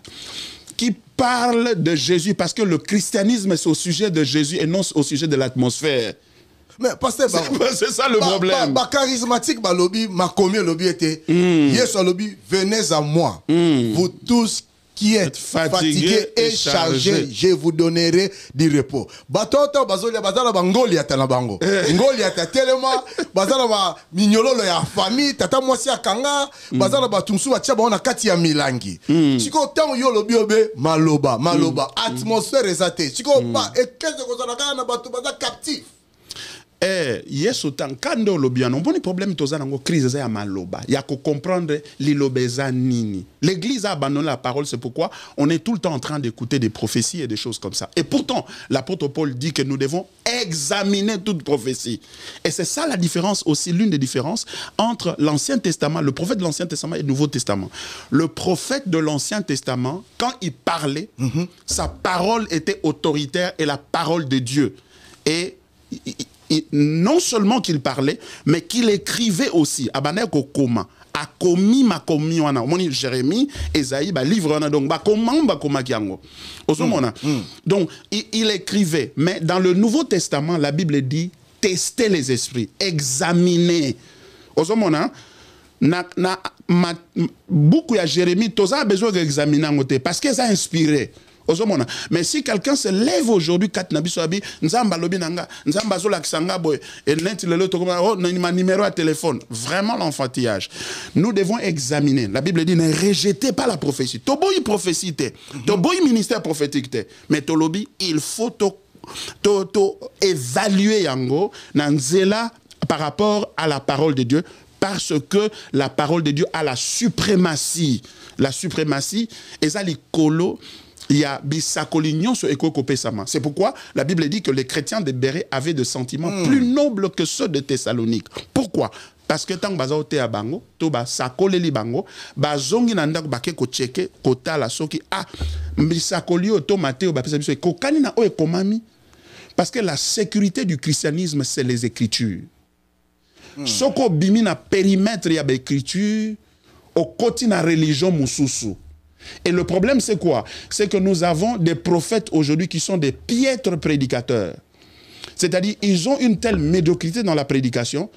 qui parle de Jésus parce que le christianisme c'est au sujet de Jésus et non au sujet de l'atmosphère. Mais pasteur, c'est ça le problème. Charismatique, lobby, ma commune lobby était. Yes, lobby, venez à moi. Vous tous qui êtes fatigués et chargés, je vous donnerai du repos. Batota, bazolia, bazala, bangolia, tanabango. Ngolia, tellement, bazala, ba, mignolo, ya famille, tata, moi, si, akanga, bazala, batumsu, achaba, on a kati ya milangi. Chiko, tant, yo, lobby, obe, maloba, atmosphère exatée. Chiko, ba, et qu'est-ce que vous avez na batu, baza, captif. Yesu tankando lobiano on poni problème tozana ngo crise ya maloba ya ko comprendre lilobeza nini. L'église a abandonné la parole, c'est pourquoi on est tout le temps en train d'écouter des prophéties et des choses comme ça. Et pourtant l'apôtre Paul dit que nous devons examiner toute prophétie. Et c'est ça la différence aussi, l'une des différences entre l'Ancien Testament, le prophète de l'Ancien Testament et le Nouveau Testament. Le prophète de l'Ancien Testament, quand il parlait, sa parole était autoritaire et la parole de Dieu. Et non seulement qu'il parlait, mais qu'il écrivait aussi. Abaneko koma, a commis ma commis wana. Moni Jérémie, Esaïe, ba livre wana donc ba koma kiango. Osomona. Donc il écrivait, mais dans le Nouveau Testament, la Bible dit tester les esprits, examiner. Osomona. Beaucoup à Jérémie, tous a besoin d'examiner parce qu'ils ont inspiré. Mais si quelqu'un se lève aujourd'hui, numéro à téléphone, vraiment l'enfantillage. Nous devons examiner. La Bible dit ne rejetez pas la prophétie. Toboy prophétie, toboy ministère prophétique, mais tolobi il faut évaluer yango nanzela par rapport à la parole de Dieu. Parce que la parole de Dieu a la suprématie. La suprématie, et ça, il y a bisakolignon sur Eko-Kopesama. C'est pourquoi la Bible dit que les chrétiens de Béret avaient des sentiments plus nobles que ceux de Thessalonique. Pourquoi? Parce que tant que tu as bango, tu as sakoleli bango, bazongi nanda bake ko cheke kota la soki a bisakoli automate o bapesa biso kokani na o ekomami. Parce que la sécurité du christianisme c'est les écritures. Soko bimi na périmètre ya l'écriture au côté na religion mususu. Et le problème c'est quoi? C'est que nous avons des prophètes aujourd'hui qui sont des piètres prédicateurs. C'est-à-dire ils ont une telle médiocrité dans la prédication.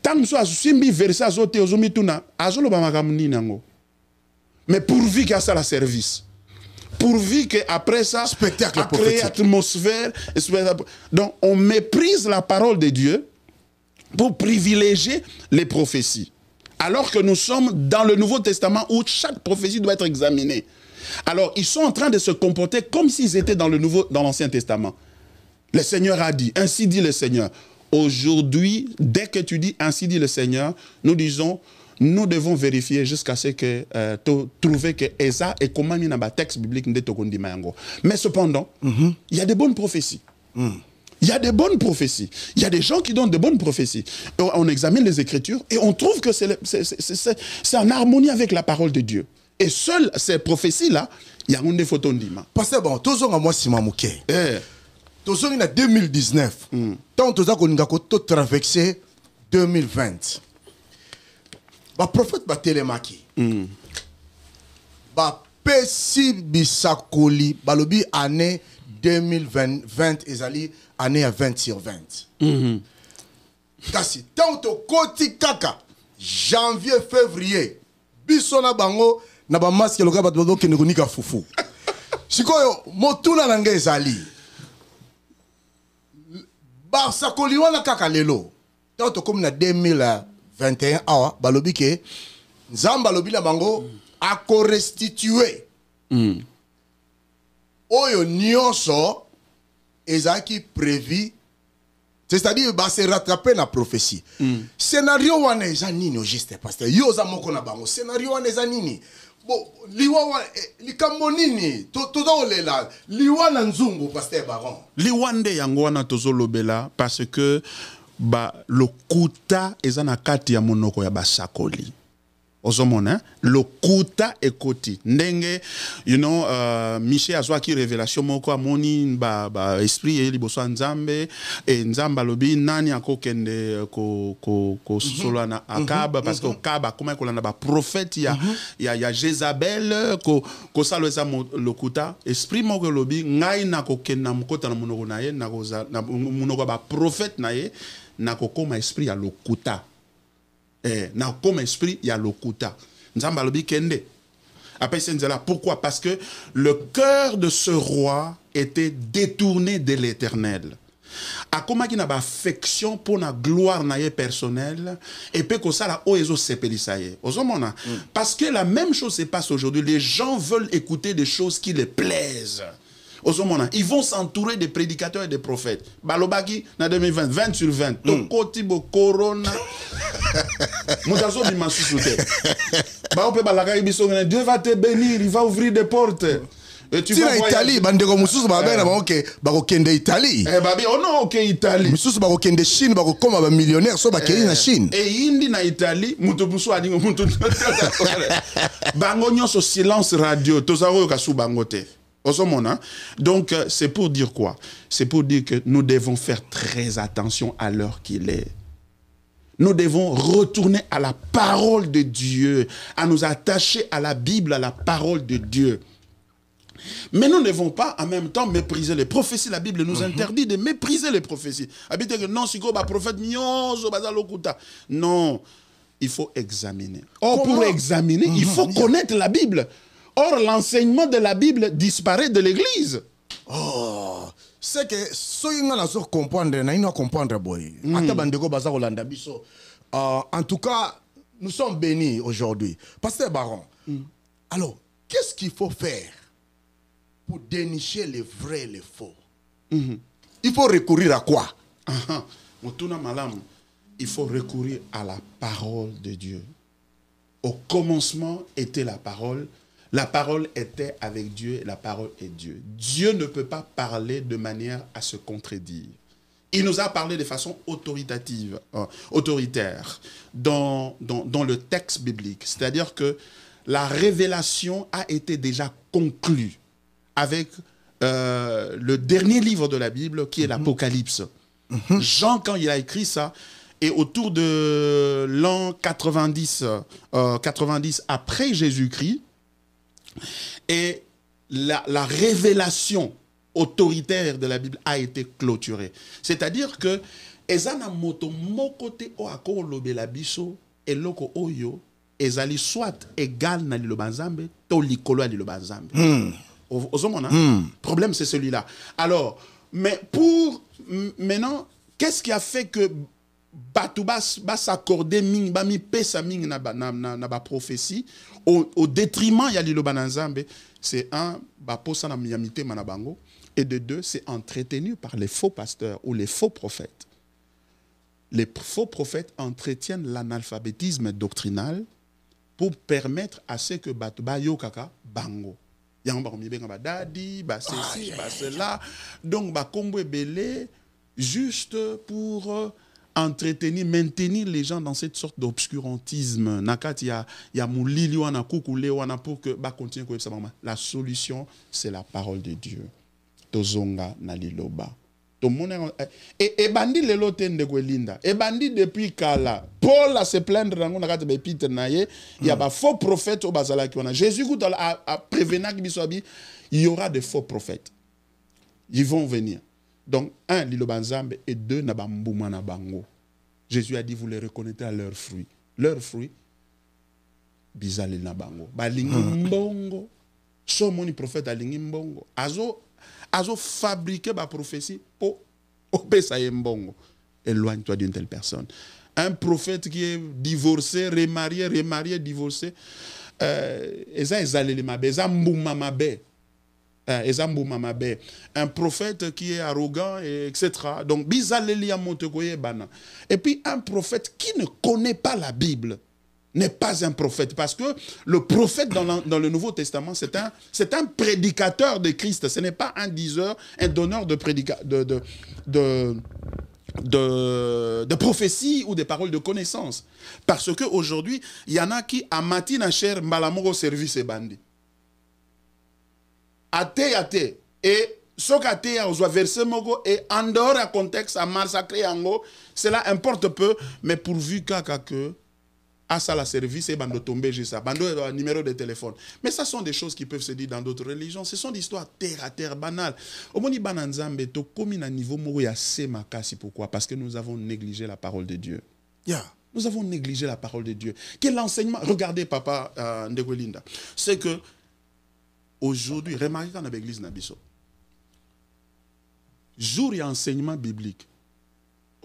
Tant que simbi verset azote ozomi tuna azolo ba makamuni nango. Mais pourvu qu'il y a ça la service. Pourvu qu'après ça, spectacle créer atmosphère. Donc on méprise la parole de Dieu pour privilégier les prophéties. Alors que nous sommes dans le Nouveau Testament où chaque prophétie doit être examinée. Alors, ils sont en train de se comporter comme s'ils étaient dans l'Ancien Testament. Le Seigneur a dit, ainsi dit le Seigneur. Aujourd'hui, dès que tu dis ainsi dit le Seigneur, nous disons, nous devons vérifier jusqu'à ce que trouver que Esa et comment il y a un texte biblique. Mais cependant, il y a des bonnes prophéties. Il y a des bonnes prophéties. Il y a des gens qui donnent de bonnes prophéties. On examine les Écritures et on trouve que c'est en harmonie avec la parole de Dieu. Et seules ces prophéties-là, il y a une photo d'Ima. Parce que bon, tous on moi Simon Mouké. Tous on en 2019. Tant tous on a traversé 2020. Ba prophète ba télémaki. Ba pesi bisakoli balobi année 2020 ezali année à 20 sur 20. Kasi tant to koti kaka janvier février biso na bango na ba masque loka bato bazo kende konika fufu. Sikoyo motuna na nge ezali Barça koliwana kaka lelo. Tant to comme na 2021 awa balobi ke Nzamba lobi na bango a restituer oyo nyonso ezaki prévu, c'est-à-dire ba se rattraper na prophétie. Scénario wana eza nini au juste pasteur yo za moko na bango scénario wana eza nini bon liwa likambo nini tozolela liwa na nzungu pasteur Baron liwande yango wana tozolobela parce que ba lokuta eza na kati ya monoko ya basakoli ozomona lokuta ekoti ndenge you know Michel azwa ki révélation moko amoni ba esprit e liboso nzambe e nzamba lobi nani akokende ko solo na akaba parce que akaba comment kolanda ba prophète ya Jezabel ko saloza lokuta esprit moko lobi ngai na kokenda mukota na monoko na ye na koza na monoko ba prophète na ye na kokoma esprit ya lokuta na comme esprit il y a lokuta nzamba lobi kende après c'est pourquoi parce que le cœur de ce roi était détourné de l'Éternel akoma ki na ba affection pour la gloire na ye personnelle et pe ko sala o ezo sepelisa ye ozomona parce que la même chose se passe aujourd'hui les gens veulent écouter des choses qui les plaisent. Ils vont s'entourer des prédicateurs et des prophètes. Balobaki, na 2020, 20 sur 20. Tokoti bo corona. Moutazo bimansu soute. Ba on peut balaka ibiso, Dieu va te bénir, il va ouvrir des portes. Et tu vas en Italie, bandeko mususu ba bena ba OK, ba ko kende Italie. Babi, oh non, OK Italie. Mususu ba ko kende Chine, ba ko koma ba millionnaire so ba kei na Chine. Et indi na Italie, muto busu adingo muto. Bango nyonso silence radio, tozaro ka su bangote. Donc, c'est pour dire quoi? C'est pour dire que nous devons faire très attention à l'heure qu'il est. Nous devons retourner à la parole de Dieu, à nous attacher à la Bible, à la parole de Dieu. Mais nous ne devons pas en même temps mépriser les prophéties. La Bible nous interdit de mépriser les prophéties. Non, non, il faut examiner. Or, pour examiner, il faut connaître la Bible. Or, l'enseignement de la Bible disparaît de l'Église. Oh, c'est que ceux qui ne comprendre, ils comprendre boy. En tout cas, nous sommes bénis aujourd'hui. Pasteur Baron, alors, qu'est-ce qu'il faut faire pour dénicher les vrais et les faux? Il faut recourir à quoi? Il faut recourir à la parole de Dieu. Au commencement était la parole. La parole était avec Dieu, la parole est Dieu. Dieu ne peut pas parler de manière à se contredire. Il nous a parlé de façon autoritative, autoritaire, dans le texte biblique. C'est-à-dire que la révélation a été déjà conclue avec le dernier livre de la Bible, qui est l'Apocalypse. Jean, quand il a écrit ça, et autour de l'an 90 après Jésus-Christ, et la révélation autoritaire de la Bible a été clôturée. C'est-à-dire que ezana moto mokote o akolo belabiso eloko oyo ezali soit égal na lilobanzambe to likolo ya lilobanzambe. Ozomona problème c'est celui-là. Alors, mais pour maintenant, qu'est-ce qui a fait que Batubas va s'accorder ming bami pesa ming na ba prophétie au détriment ya lilo bananzambe? C'est un baposa na miyamite manabango, et de deux, c'est entretenu par les faux pasteurs ou les faux prophètes. Les faux prophètes entretiennent l'analphabétisme doctrinal pour permettre à ce que Batuba yokaka bango. Yamba komibenga ba dadi, ba ceci, ba cela. Donc ba kombo belé juste pour entretenir, maintenir les gens dans cette sorte d'obscurantisme. Nakati ya moulili wana kukule wana pour que ba continue ko yebsa bango. La solution, c'est la parole de Dieu. Tozonga na liloba. Et bandi lelo tende kwelinda. Et bandi depuis kala. Paul a se plaindre dans nakati ba épître na ye, il y a ba faux prophètes au bazala ki wana. Jésus a prévenu qu'il y aura des faux prophètes. Ils vont venir. Donc, un, liloba nzambe, et deux, nabambuma na bango. Jésus a dit, vous les reconnaîtrez à leurs fruits. Leurs fruits, bizali na bango. Balingi mbongo. So moni prophète alingi mbongo. Azo fabriquer ba prophétie pour opesa mbongo. Éloigne-toi d'une telle personne. Un prophète qui est divorcé, remarié, divorcé, un prophète qui est arrogant, etc. Donc, et puis, un prophète qui ne connaît pas la Bible n'est pas un prophète. Parce que le prophète dans le Nouveau Testament, c'est un prédicateur de Christ. Ce n'est pas un diseur, un donneur de prophéties ou des paroles de connaissance. Parce qu'aujourd'hui, il y en a qui, à matin, cher, malamogo service et bandi. Ate. Et ce qu'ate a osé verser mogo et en dehors du contexte, à massacrer ango, cela importe peu, mais pourvu que à ça la service et bando tomber juste ça, bando numéro de téléphone. Mais ça sont des choses qui peuvent se dire dans d'autres religions. Ce sont des histoires terre à terre banales. Au moni bananzambe to comme à niveau moro ya semakasi. Pourquoi? Parce que nous avons négligé la parole de Dieu. Yeah. Nous avons négligé la parole de Dieu. Quel enseignement? Regardez papa Ndegwelinda. C'est que aujourd'hui, remarquez dans l'église Nabiso. Jour il y a enseignement biblique.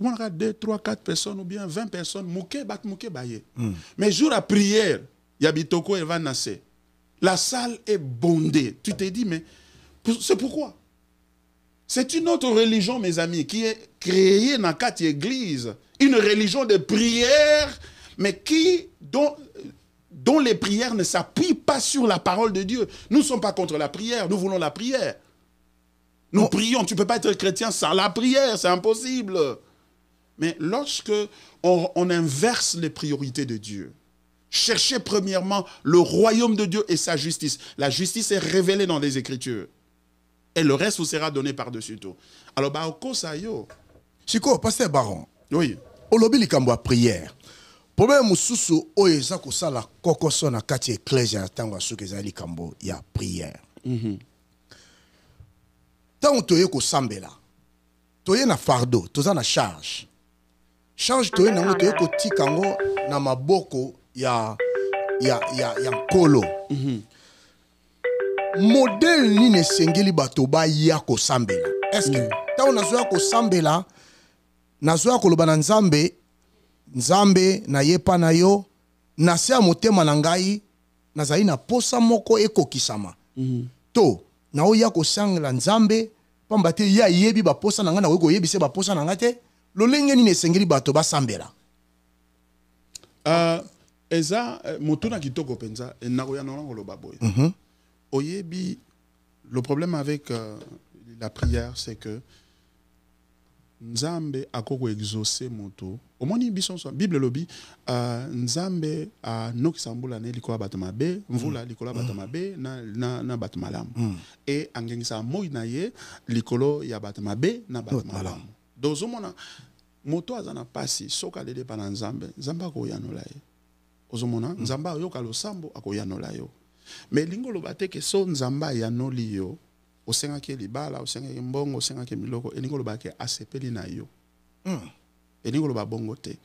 On a 2, 3, 4 personnes ou bien 20 personnes, mais jour à prière, il y a Bitoko et Vanassé. La salle est bondée. Tu t'es dit, mais c'est pourquoi? C'est une autre religion, mes amis, qui est créée dans 4 églises. Une religion de prière, mais dont les prières ne s'appuient pas sur la parole de Dieu. Nous ne sommes pas contre la prière, nous voulons la prière. Nous prions, tu ne peux pas être chrétien sans la prière, c'est impossible. Mais lorsque on inverse les priorités de Dieu, cherchez premièrement le royaume de Dieu et sa justice. La justice est révélée dans les Écritures. Et le reste vous sera donné par-dessus tout. Alors, Chico, pasteur Baron. Oui. Olobi likambo prière. Problème mususu oyeza ko sala kokoso na kati ecclesia tango asuke za likambo ya prière. Tango toye ko sambela. Toye na fardeau, toza na charge. Charge toye nango toye ko tikango na maboko ya nkolo. Modèle ni ne sengeli bato ba ya ko sambela. Est-ce que tango nazoya ko sambela nazoya ko loba na Nzambe na yepa na yo na se motema na ngai nazali na posa moko ekokisama. To na oya ko sangela Nzambe pamba te ya yebi ba posa na nga na ko yebise ba posa na nga te lolenge ni nesengeli bato ba sambela. Eza motuna kitoko penza na ko ya no ngolo baboy. Oyebi le problème avec la prière c'est que Nzambe akoko exaucer moto. Omoni bison so Bible lobi Nzambe nokisambula ne likola batamabe, mvula likola batamabe na batmalam. Et angengisa moyi na ye likolo ya batamabe na batmalam. Dozo mona moto azana pasi soka lele pa Nzambe, Nzamba ko yanola ye. Ozomona Nzamba yoka losambo akoyanola yo. Mais lingolo bateke so Nzamba yanoli yo. Osenga ke libala, osenga ke mbongo, osenga ke miloko, eningolo ba ke asepeli na yo. Eningolo ba bongo te.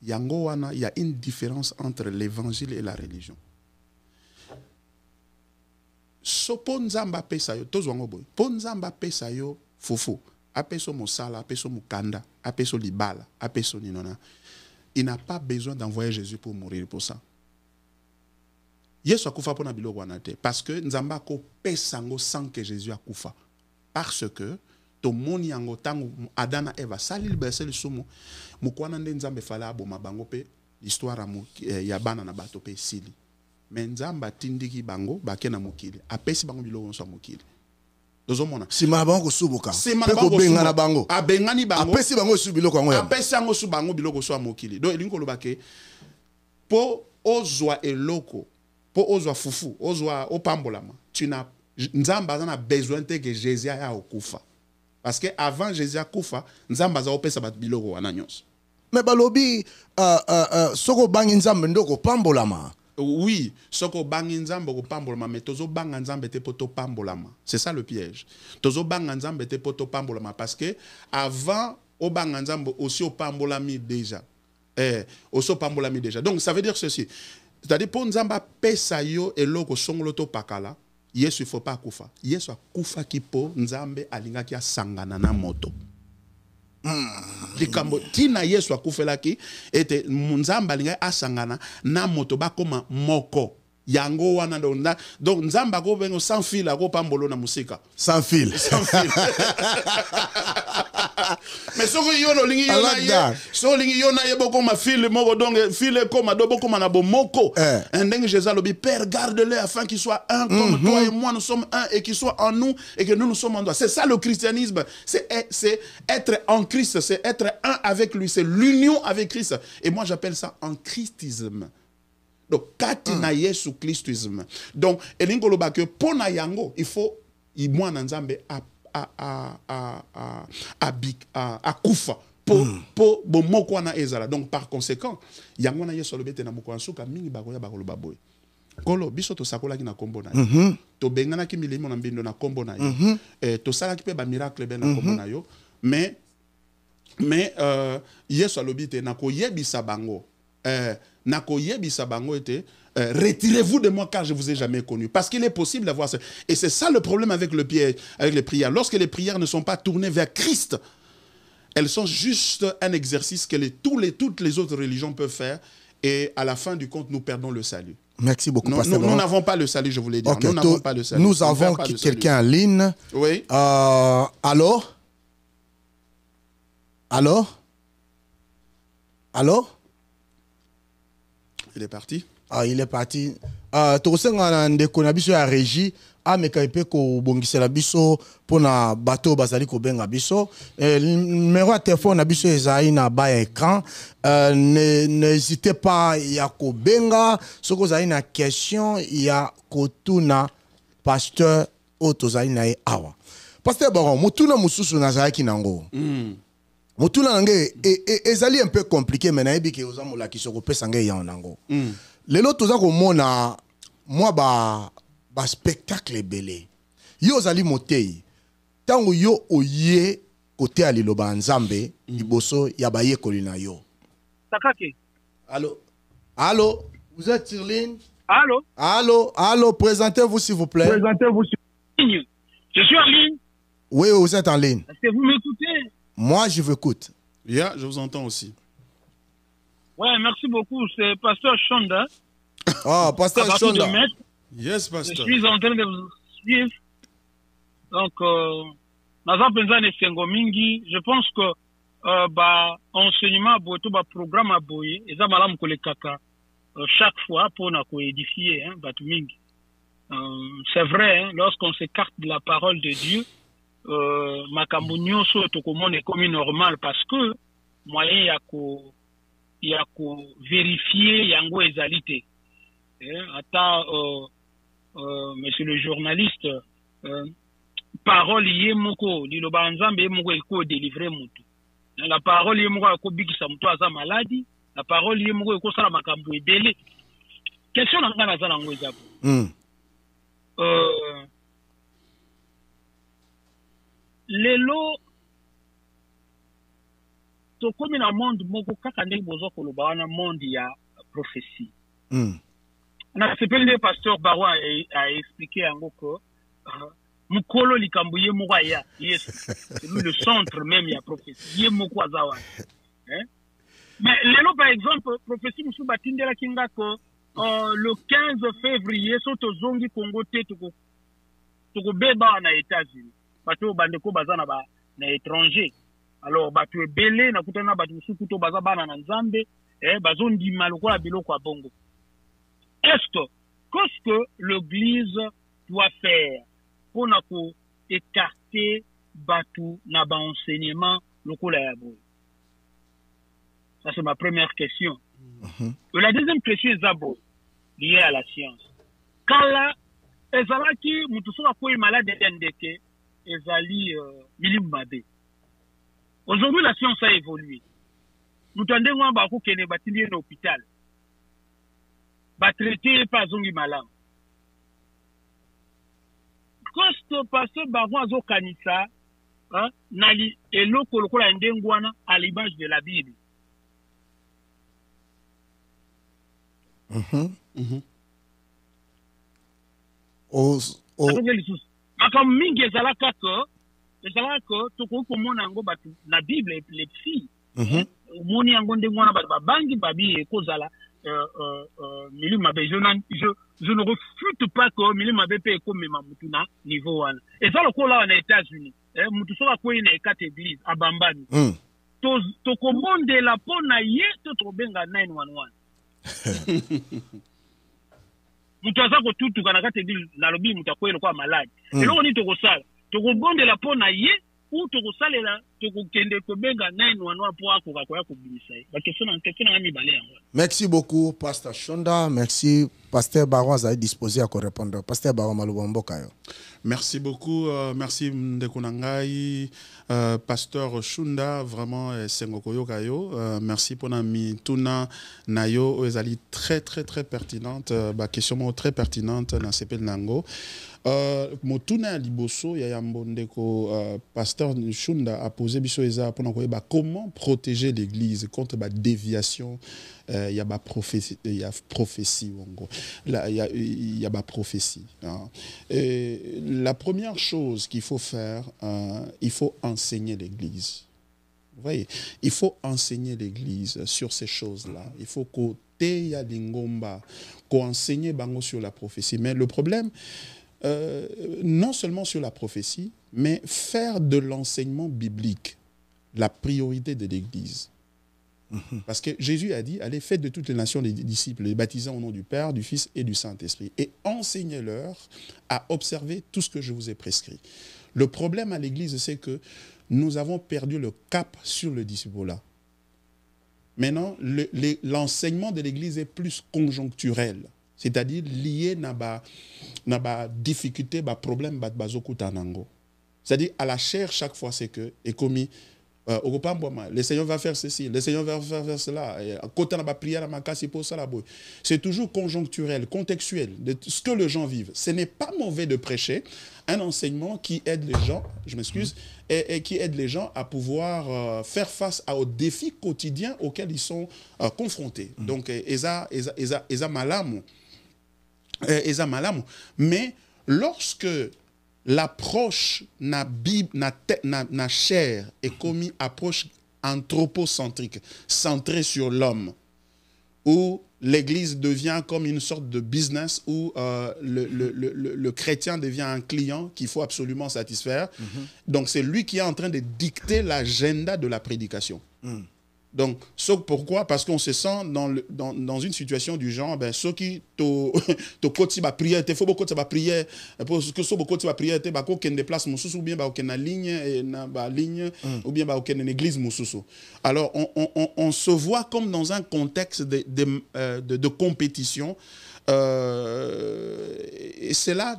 Yango wana, il y a une différence entre l'évangile et la religion. So ponzamba pesa yo, tozwango boy. Ponzamba pesa yo fufu. Apeso mosala, apeso mukanda, apeso libala, apeso ninona. Il n'a pas besoin d'envoyer Jésus pour mourir pour ça. Yesu akufa pona biloko wana te parce que nzamba ko pesango sans que Jésus akufa parce que to moni yango tango Adana Eva salil besel sumu mukwana nde nzambe fala aboma bango pe histoire ya bana na bato pe sili mais nzamba tindiki bango bakena mokili apesi bango biloko so mokili dozomona sima bango subuka pe ko benga na bango abengani bango apesi bango su biloko yango apesi yango su bango biloko so mokili donc elingo lobake po ozwa eloko pour ozwa fufu, ozwa opambolama. Tu n'as Nzamba a besoin que Jésus ait okufa. Parce que avant Jésus akufa, Nzamba a opesa bat biloko wana nyonso. Mais balobi soko bangi Nzamba ndoko pambolama. oui, soko bangi nzambe ko pambolama mais tozo banga nzambe te poto pambolama. C'est ça le piège. Tozo banga nzambe te poto pambolama parce que avant au banga nzambe aussi au pambolami déjà. Aussi au pambolami déjà. Donc ça veut dire ceci. C'est-à-dire pour nzamba pesa yo eloko songolo to pakala, Yesu il faut pas kufa. Yesu akufa kipo nzambe alinga kia sangana na moto. Likambo tina Yesu akufelaki ete nzamba linga asangana na moto bakoma moko yango wana donc nzamba ko bengo sans fil ko pambolo na musika sans fil mais soko yono lingi yona ye so lingi yona ye boko ma fil moko donc fil comme do boko na bo moko ndenge Jésus lobi Père garde-les afin qu'ils soient un comme toi et moi nous sommes un et qu'ils soient en nous et que nous sommes en toi. C'est ça le christianisme, c'est être en Christ, c'est être un avec lui, c'est l'union avec Christ et moi j'appelle ça en christisme. Donc, katina Yesu Christisme. Donc, elingolo ba que pona yango, il faut moi nanzambe a kufa po bomoko na ezala. Donc, par conséquent, yango na Yesu lobete na moko ansuka mingi bakoya bakolo baboy. Kolo biso to sakola ki na kombo na yo. To bengana ki milimo na mbindo na kombo na yo. To sala ki pe ba miracle ben na kombo na yo. Mais Yesu lobete na ko yebisa bango. Retirez-vous de moi car je vous ai jamais connu. Parce qu'il est possible d'avoir ça. Et c'est ça le problème avec le piège, avec les prières. Lorsque les prières ne sont pas tournées vers Christ, elles sont juste un exercice que toutes les autres religions peuvent faire. Et à la fin du compte, nous perdons le salut. Merci beaucoup, Pasteur. Nous n'avons pas le salut, je voulais dire. Okay, nous n'avons pas le salut. Nous avons quelqu'un en ligne. Oui. Allô? Allô? Allô? Il est parti. Ah, il est parti. Tokosenga ndeko na biso ya régie ameka epe ko bongisela biso pona bato bazali ko benga biso. Numéro de téléphone na biso ezali na bas écran. N'hésitez pas ya ko benga soko zali na question ya kotuna pasteur otozali na ye awa. Pasteur Baron, motuna mususu nazali nango. Motuna nange ezali un peu compliqué mais na ebike ozamola kisoko pesa nge ya nango. Lelo toza ko mona moi ba spectacle belé. Yo zali motei. Tango yo oye côté aliloba nzambe liboso ya baye kolina yo. Takake. Allô. Allô, vous êtes sur ligne? Allô. Allô, allô, présentez-vous s'il vous plaît. Présentez-vous sur ligne. Je suis en ligne. Oui, vous êtes en ligne. Est-ce que vous m'écoutez? Moi, je vous écoute. Yeah, je vous entends aussi. Ouais, merci beaucoup. C'est Pasteur Chonda. Oh, Pasteur Chonda. Yes, Pasteur. Je suis en train de vous suivre. Donc, je pense que enseignement boto programme à boye et ça malam ko le kaka chaque fois pour na ko édifier batumingi. C'est vrai, hein, lorsqu'on s'écarte de la parole de Dieu, makambo nyonso tokomone comme normal parce que moyen ya ko vérifier yango ezalité. Attends, monsieur le journaliste, parole yemoko liloba nzambe yemoko eko délivrer mutu. La parole yemoko eko bikisa mutu aza maladie, la parole yemoko eko sala makambo ebele. Question na ngana za nango ezabo. Lelo to komi na monde moko kaka ndenge bozo koloba wana monde ya prophétie. Na sepeli le pasteur Barwa a expliqué en gros que mukolo likambo ye moko ya yes c'est lui le centre même ya prophétie ye moko azawa. Mais lelo par exemple prophétie musu batindela kinga ko le 15 février soto zongi Congo te to beba na États-Unis. Bato bandeko bazana ba na étranger. Alors bato ebele na kutana bato musu kuto baza bana na nzambe bazondi malokola biloko ya bongo. Qu'est-ce que l'Église doit faire pour écarter Batou na ba enseignement lokola ya boy? Ça c'est ma première question. La deuxième question est d'abord liée à la science. Kala ezalaki mutu soka ko malade ndeke ezali milimu mabe. Aujourd'hui la science a évolué. Nous tendons à ko kene batindi na hôpital. batraité pa azongi malamu kosto pasteur baron azokanisa na eloko lokola ndengo wana à l'image de la Bible. Makambo mingi ezalaka tokoki komona yango bato na Bible epilepsie omoni yango ndenge wana bato babangi babi ekozala milieu mabe. Je ne refute pas que milieu mabe pe ekomema mutu na niveau wana eza lokola wana États-Unis mutu soki akwei na ekate église abambani tokomondela mpo na ye to tobenga 911 mutu aza kotutuka na kati église nalobi mutu akwei lokola malade eloko nini tokosala tokobondela mpo na ye ou tokosalela tokokende kobenga 911 mpo akoka koya kobimisa ye bakestion na mibale yango. Merci beaucoup Pasteur Shonda, merci Pasteur Baron azali disposé à répondre. Pasteur Baron Maloba Mboka yo. Merci beaucoup, merci Ndekunangai, Pasteur Shunda, vraiment Sengokoyo Kayo, merci pour nami tuna nayo ezali très pertinente, ba question très pertinente na CP Nango. Motuna liboso ya yambondeko Pasteur Shunda a posé biso eza pour koyeba comment protéger l'église contre la déviation. Il y a ma prophétie, il y a prophétie en gros. Là il y a ma prophétie. Hein. La première chose qu'il faut faire, il faut enseigner l'église. Vous voyez, il faut enseigner l'église sur ces choses-là. Il faut côté ya lingomba, qu'on enseigne bango sur la prophétie. Mais le problème, non seulement sur la prophétie, mais faire de l'enseignement biblique la priorité de l'église. Parce que Jésus a dit, allez, faites de toutes les nations des disciples, les baptisant au nom du Père, du Fils et du Saint-Esprit, et enseignez-leur à observer tout ce que je vous ai prescrit. Le problème à l'Église, c'est que nous avons perdu le cap sur le disciple-là. Maintenant, l'enseignement de l'Église est plus conjoncturel, c'est-à-dire lié à la difficulté, à problème, c'est-à-dire à la chair, chaque fois, c'est que, et commis, le Seigneur va faire ceci, le Seigneur va faire cela. C'est toujours conjoncturel, contextuel, de ce que les gens vivent. Ce n'est pas mauvais de prêcher un enseignement qui aide les gens, je m'excuse, et qui aide les gens à pouvoir faire face aux défis quotidiens auxquels ils sont confrontés. Donc, eza malamu. Mais lorsque l'approche na chair est commis approche anthropocentrique, centrée sur l'homme, où l'Église devient comme une sorte de business où le chrétien devient un client qu'il faut absolument satisfaire. Donc c'est lui qui est en train de dicter l'agenda de la prédication. Donc, pourquoi? Parce qu'on se sent dans une situation du genre, ben, ceux qui te prier, il faut beaucoup de prier, parce que ceux beaucoup de prier, il faut qu'on déplace ou bien qu'on a ligne, ou bien qu'on a une église. Alors, on se voit comme dans un contexte de compétition. Et cela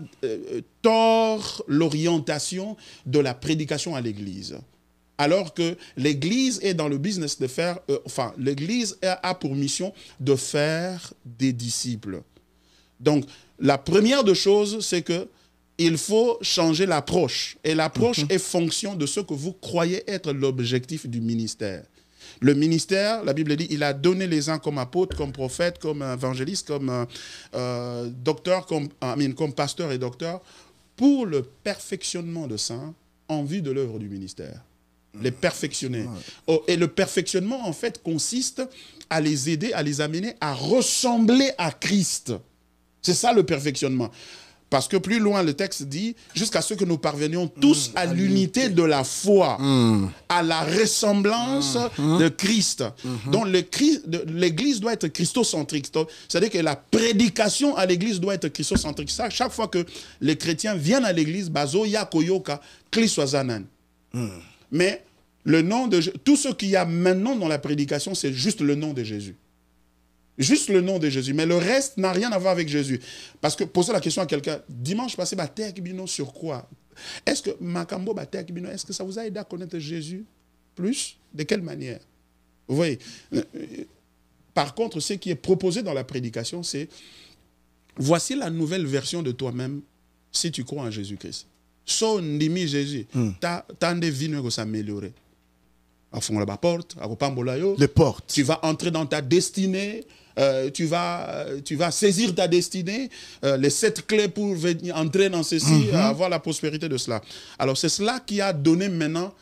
tord l'orientation de la prédication à l'église. Alors que l'Église est dans le business de faire, l'Église a pour mission de faire des disciples. Donc, la première des choses, c'est que il faut changer l'approche. Et l'approche est fonction de ce que vous croyez être l'objectif du ministère. Le ministère, la Bible dit, il a donné les uns comme apôtres, comme prophètes, comme évangélistes, comme docteurs, comme pasteurs et docteurs, pour le perfectionnement de saints en vue de l'œuvre du ministère. Les perfectionner. Et le perfectionnement, en fait, consiste à les aider, à les amener à ressembler à Christ. C'est ça le perfectionnement. Parce que plus loin, le texte dit, jusqu'à ce que nous parvenions tous à l'unité de la foi, à la ressemblance de Christ. Donc l'Église doit être christocentrique. C'est-à-dire que la prédication à l'Église doit être christocentrique. Ça, chaque fois que les chrétiens viennent à l'Église, bazo ya koyoka Christozanan. Mais le nom de tout ce qu'il y a maintenant dans la prédication, c'est juste le nom de Jésus. Juste le nom de Jésus. Mais le reste n'a rien à voir avec Jésus. Parce que, poser la question à quelqu'un, dimanche passé, sur quoi? Est-ce que Makambo, est-ce que ça vous a aidé à connaître Jésus plus? De quelle manière? Vous voyez, Par contre, ce qui est proposé dans la prédication, c'est voici la nouvelle version de toi-même si tu crois en Jésus-Christ. So ndimi Jésus, t'as des vies qui s'améliorer. À fond la porte, à les portes. Tu vas entrer dans ta destinée. Tu vas saisir ta destinée, les 7 clés pour venir entrer dans ceci, avoir la prospérité de cela. Alors c'est cela qui a donné maintenant,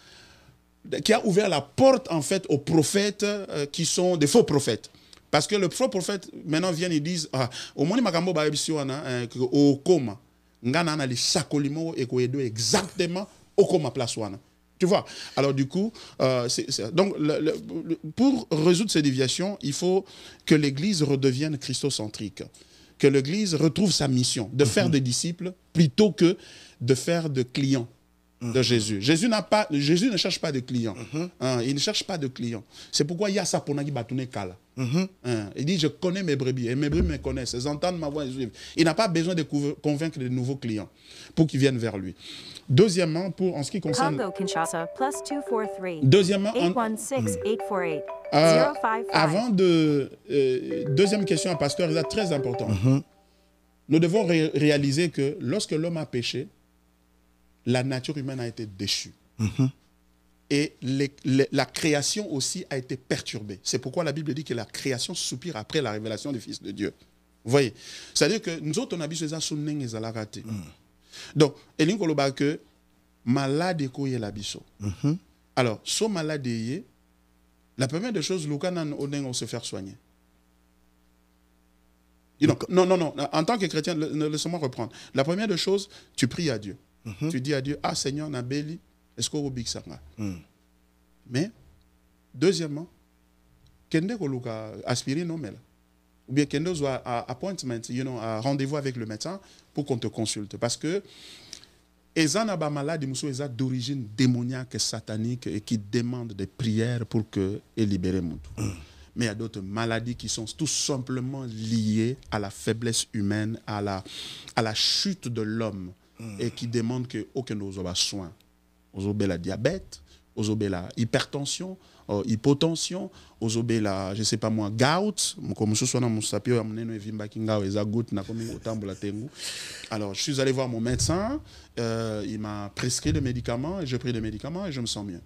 qui a ouvert la porte en fait aux prophètes qui sont des faux prophètes. Parce que les faux prophètes maintenant viennent et disent au moins makambo ba ebisiwana au coma ngana na li sakolimo et ko edo exactement au coma place wana. Tu vois. Alors du coup, donc pour résoudre ces déviations, il faut que l'Église redevienne christocentrique, que l'Église retrouve sa mission de faire des disciples plutôt que de faire de clients de Jésus. Jésus ne cherche pas de clients. Il ne cherche pas de clients. C'est pourquoi il y a ça pour Batouné Kala. Il dit, je connais mes brebis et mes brebis me connaissent. Ils entendent ma voix et suivent. Il n'a pas besoin de convaincre de nouveaux clients pour qu'ils viennent vers lui. Deuxièmement, en ce qui concerne... Deuxièmement, avant de... deuxième question à Pasteur Isa, très important. Nous devons réaliser que lorsque l'homme a péché, la nature humaine a été déchue. Et la création aussi a été perturbée. C'est pourquoi la Bible dit que la création soupire après la révélation du Fils de Dieu. Vous voyez? C'est-à-dire que nous autres, on a vu ces assouneng et zalakate. Donc, il y a que malade ko la biso. Alors, so malade la première des choses, on se faire soigner. Non. En tant que chrétien, laisse-moi reprendre. La première des choses, tu pries à Dieu. Tu dis à Dieu, ah Seigneur, Nabeli, est-ce qu'on oublie ça? Mais, deuxièmement, kende ko luka aspirer non mela. Ou bien kende zo appointment, un rendez-vous avec le médecin pour qu'on te consulte. Parce que Ezana ba malade muso eza d'origine démoniaque, satanique et qui demande des prières pour que et libérer mutu. Mais il y a d'autres maladies qui sont tout simplement liées à la faiblesse humaine, à la chute de l'homme et qui demandent que aucun de nos soins. Aux la diabète, aux la hypertension, hypotension, aux la, je sais pas moi, gout, comme je suis dans mon sapio, alors je suis allé voir mon médecin, il m'a prescrit des médicaments, et j'ai pris des médicaments et je me sens mieux.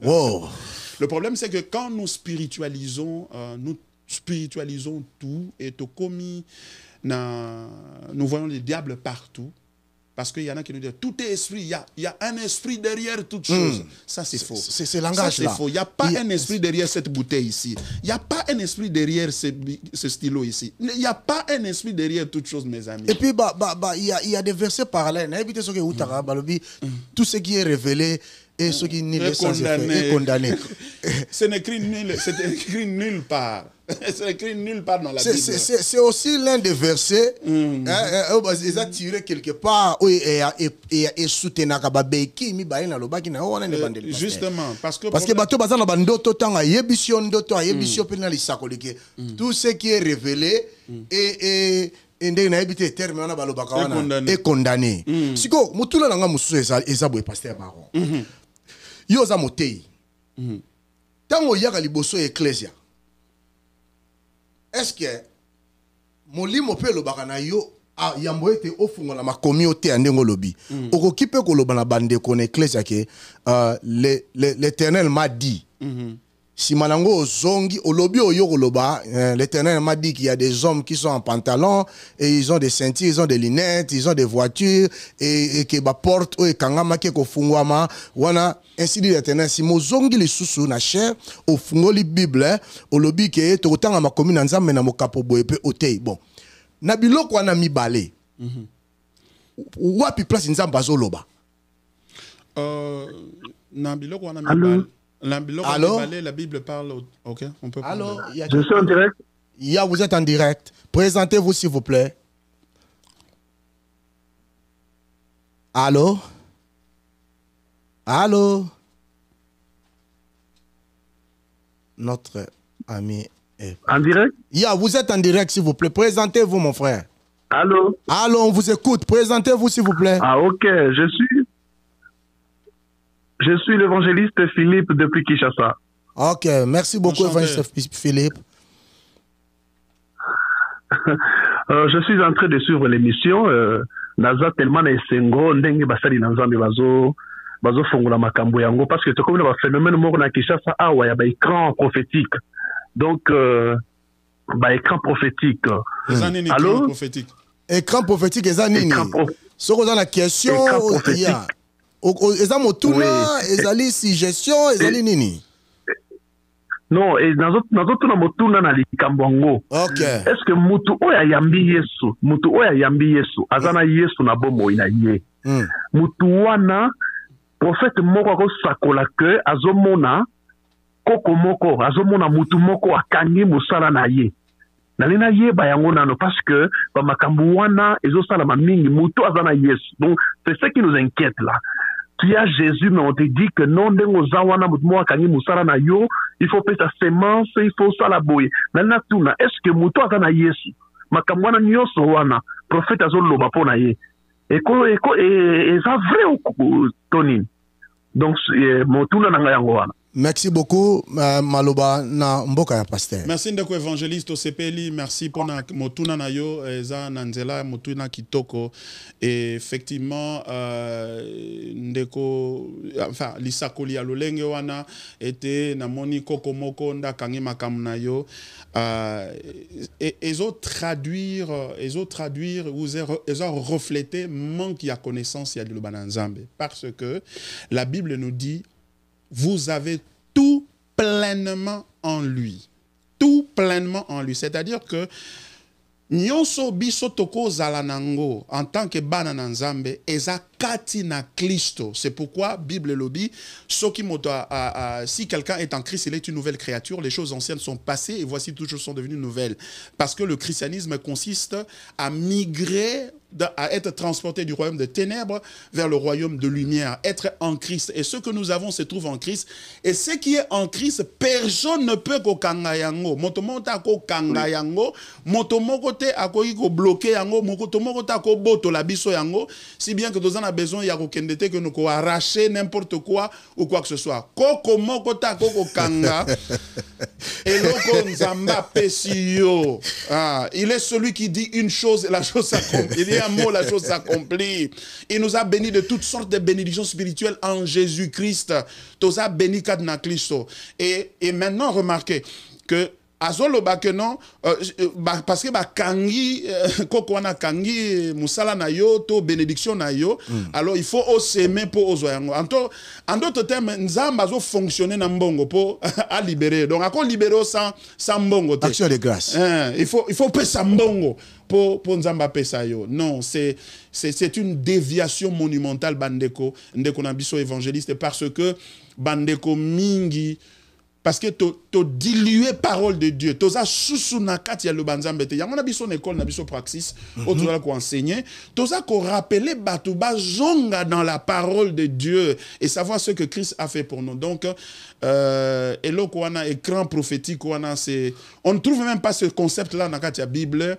Wow. Le problème, c'est que quand nous spiritualisons tout et tout commis, nous voyons les diables partout. Parce qu'il y en a qui nous disent tout est esprit, il y a un esprit derrière toute chose. Ça, c'est faux. C'est langage là. Il n'y a pas un esprit derrière cette bouteille ici. Il n'y a pas un esprit derrière ce stylo ici. Il n'y a pas un esprit derrière toute chose, mes amis. Et puis, il y a des versets parallèles. Tout ce qui est révélé et ce qui n'est pas condamné. C'est écrit nulle part. C'est écrit nulle part dans la Bible. C'est aussi l'un des versets. Ils ont tiré quelque part et soutenu justement, parce que tout ce qui est révélé est condamné. Si vous avez pasteur Baron, yo za motei. Tango yaka liboso ecclesia. Est-ce que molimo pe lobaka na yo yambo ete ofungola ma communauté andengo lobi. Okokipe ko loba na bande ko ecclesia ke l'Éternel m'a dit. Si Malango zongi olobi oyo koloba, l'Éternel m'a dit qu'il y a des hommes qui sont en pantalon et ils ont des ceintures, ils ont des lunettes, ils ont des voitures et que ba porte o kangama ke ko fungwama wana ainsi dit l'Éternel si mozongi li susu na cher au fungoli Bible olobi ke to tanga ma commune nzambe na mokapo boye pe otei bon na biloko wana mibale wapi place nzambe azoloba na biloko wana mibale. La Bible parle. Ok, on peut. Allô, je suis en direct. Vous êtes en direct. Présentez-vous, s'il vous plaît. Allô? Allô? Notre ami est. En direct? Vous êtes en direct, s'il vous plaît. Présentez-vous, mon frère. Allô? Allô, on vous écoute. Présentez-vous, s'il vous plaît. Ah, ok. Je suis l'évangéliste Philippe depuis Kinshasa. Ok, merci beaucoup, évangéliste Philippe. Je suis en train de suivre l'émission. Naza tellement na esengo ndenge basali na nzambe bazo fongola makambo yango parce que to comme na phénomène moko na Kinshasa awa ya ba écran prophétique. Donc ba écran prophétique. Allô? Prophétique. Écran prophétique eza nini? Soko za na question ya. Eza motuna, ezali suggestion, ezali nini? Non, et nazotuna motuna na likambo yango. Ok. Est-ce que mutu oya yambi Yesu, azana Yesu na bomoi na ye. Mutu wana prophète moko akosakola ke azomona koko moko, azomona mutu moko akangi musala na ye. Nalina yeba yango nano parce que ba makambo wana ezosala mingi mutu azana Yesu. Donc c'est ce qui nous inquiète là. Tu as Jésus, mais on te dit que non, il faut faire sa sémence, il faut ça la boye. Est-ce que Mouto a gagné Yesu? Makamwana nyoso wana, prophète azolo bapona ye. Et ça vrai ou Tony? Donc, Moutouna nanga yango wana. Merci beaucoup, Maloba na mboka ya pasteur. Merci ndeko évangéliste Osepeli, merci pour na motuna na yo eza nanzela motuna kitoko et effectivement ndeko enfin lisakoli ya lolenge wana était na moni koko moko nda kangi makamu na yo ezo traduire ou ezo refléter manque ya connaissance ya liloba na Nzambe parce que la Bible nous dit vous avez tout pleinement en lui. Tout pleinement en lui. C'est-à-dire que nyonso biso toko zalanango en tant que bana na Nzambe eza kati na Kristo. C'est pourquoi Bible lobby si quelqu'un est en Christ, il est une nouvelle créature, les choses anciennes sont passées et voici toutes choses sont devenues nouvelles. Parce que le christianisme consiste à migrer, à être transporté du royaume de ténèbres vers le royaume de lumière, être en Christ. Et ce que nous avons se trouve en Christ. Et ce qui est en Christ, personne ne peut kokanga yango. Motomonta ko kanga yango, motomoko te akoki ko bloquer yango, motomoko ta ko boto la biso yango, si bien que nous en a besoin ya ko kendete que nous ko arracher n'importe quoi ou quoi que ce soit. Koko moko ta koko kanga. Et loko nzamba pesio. Il est celui qui dit une chose et la chose s'accomplit. Il dit un mot, la chose s'accomplit. Il nous a bénis de toutes sortes de bénédictions spirituelles en Jésus-Christ. Tous a béni kadna Christo. Et maintenant, remarquez que azolo bakeno parce que kangi kokwana kangi musala na yo to bénédiction na yo alors il faut s'aimer pour ozoyango en d'autres termes nzamba zo fonctionner na mbongo pour à libérer donc ako libérer sans mbongo te action de grâce il faut pesa mbongo pour nzamba pesa yo non c'est une déviation monumentale bandeko ndeko na biso évangéliste parce que bandeko mingi parce que tu dilué parole de Dieu. Tu as sous na kati ya le banzambe te. Yango na biso école na biso praxis, au tu as ko enseigner, tu as ko rappeler batuba zonga dans la parole de Dieu et savoir ce que Christ a fait pour nous. Donc et là ko wana écran prophétique wana c'est on ne trouve même pas ce concept là dans kati ya Bible.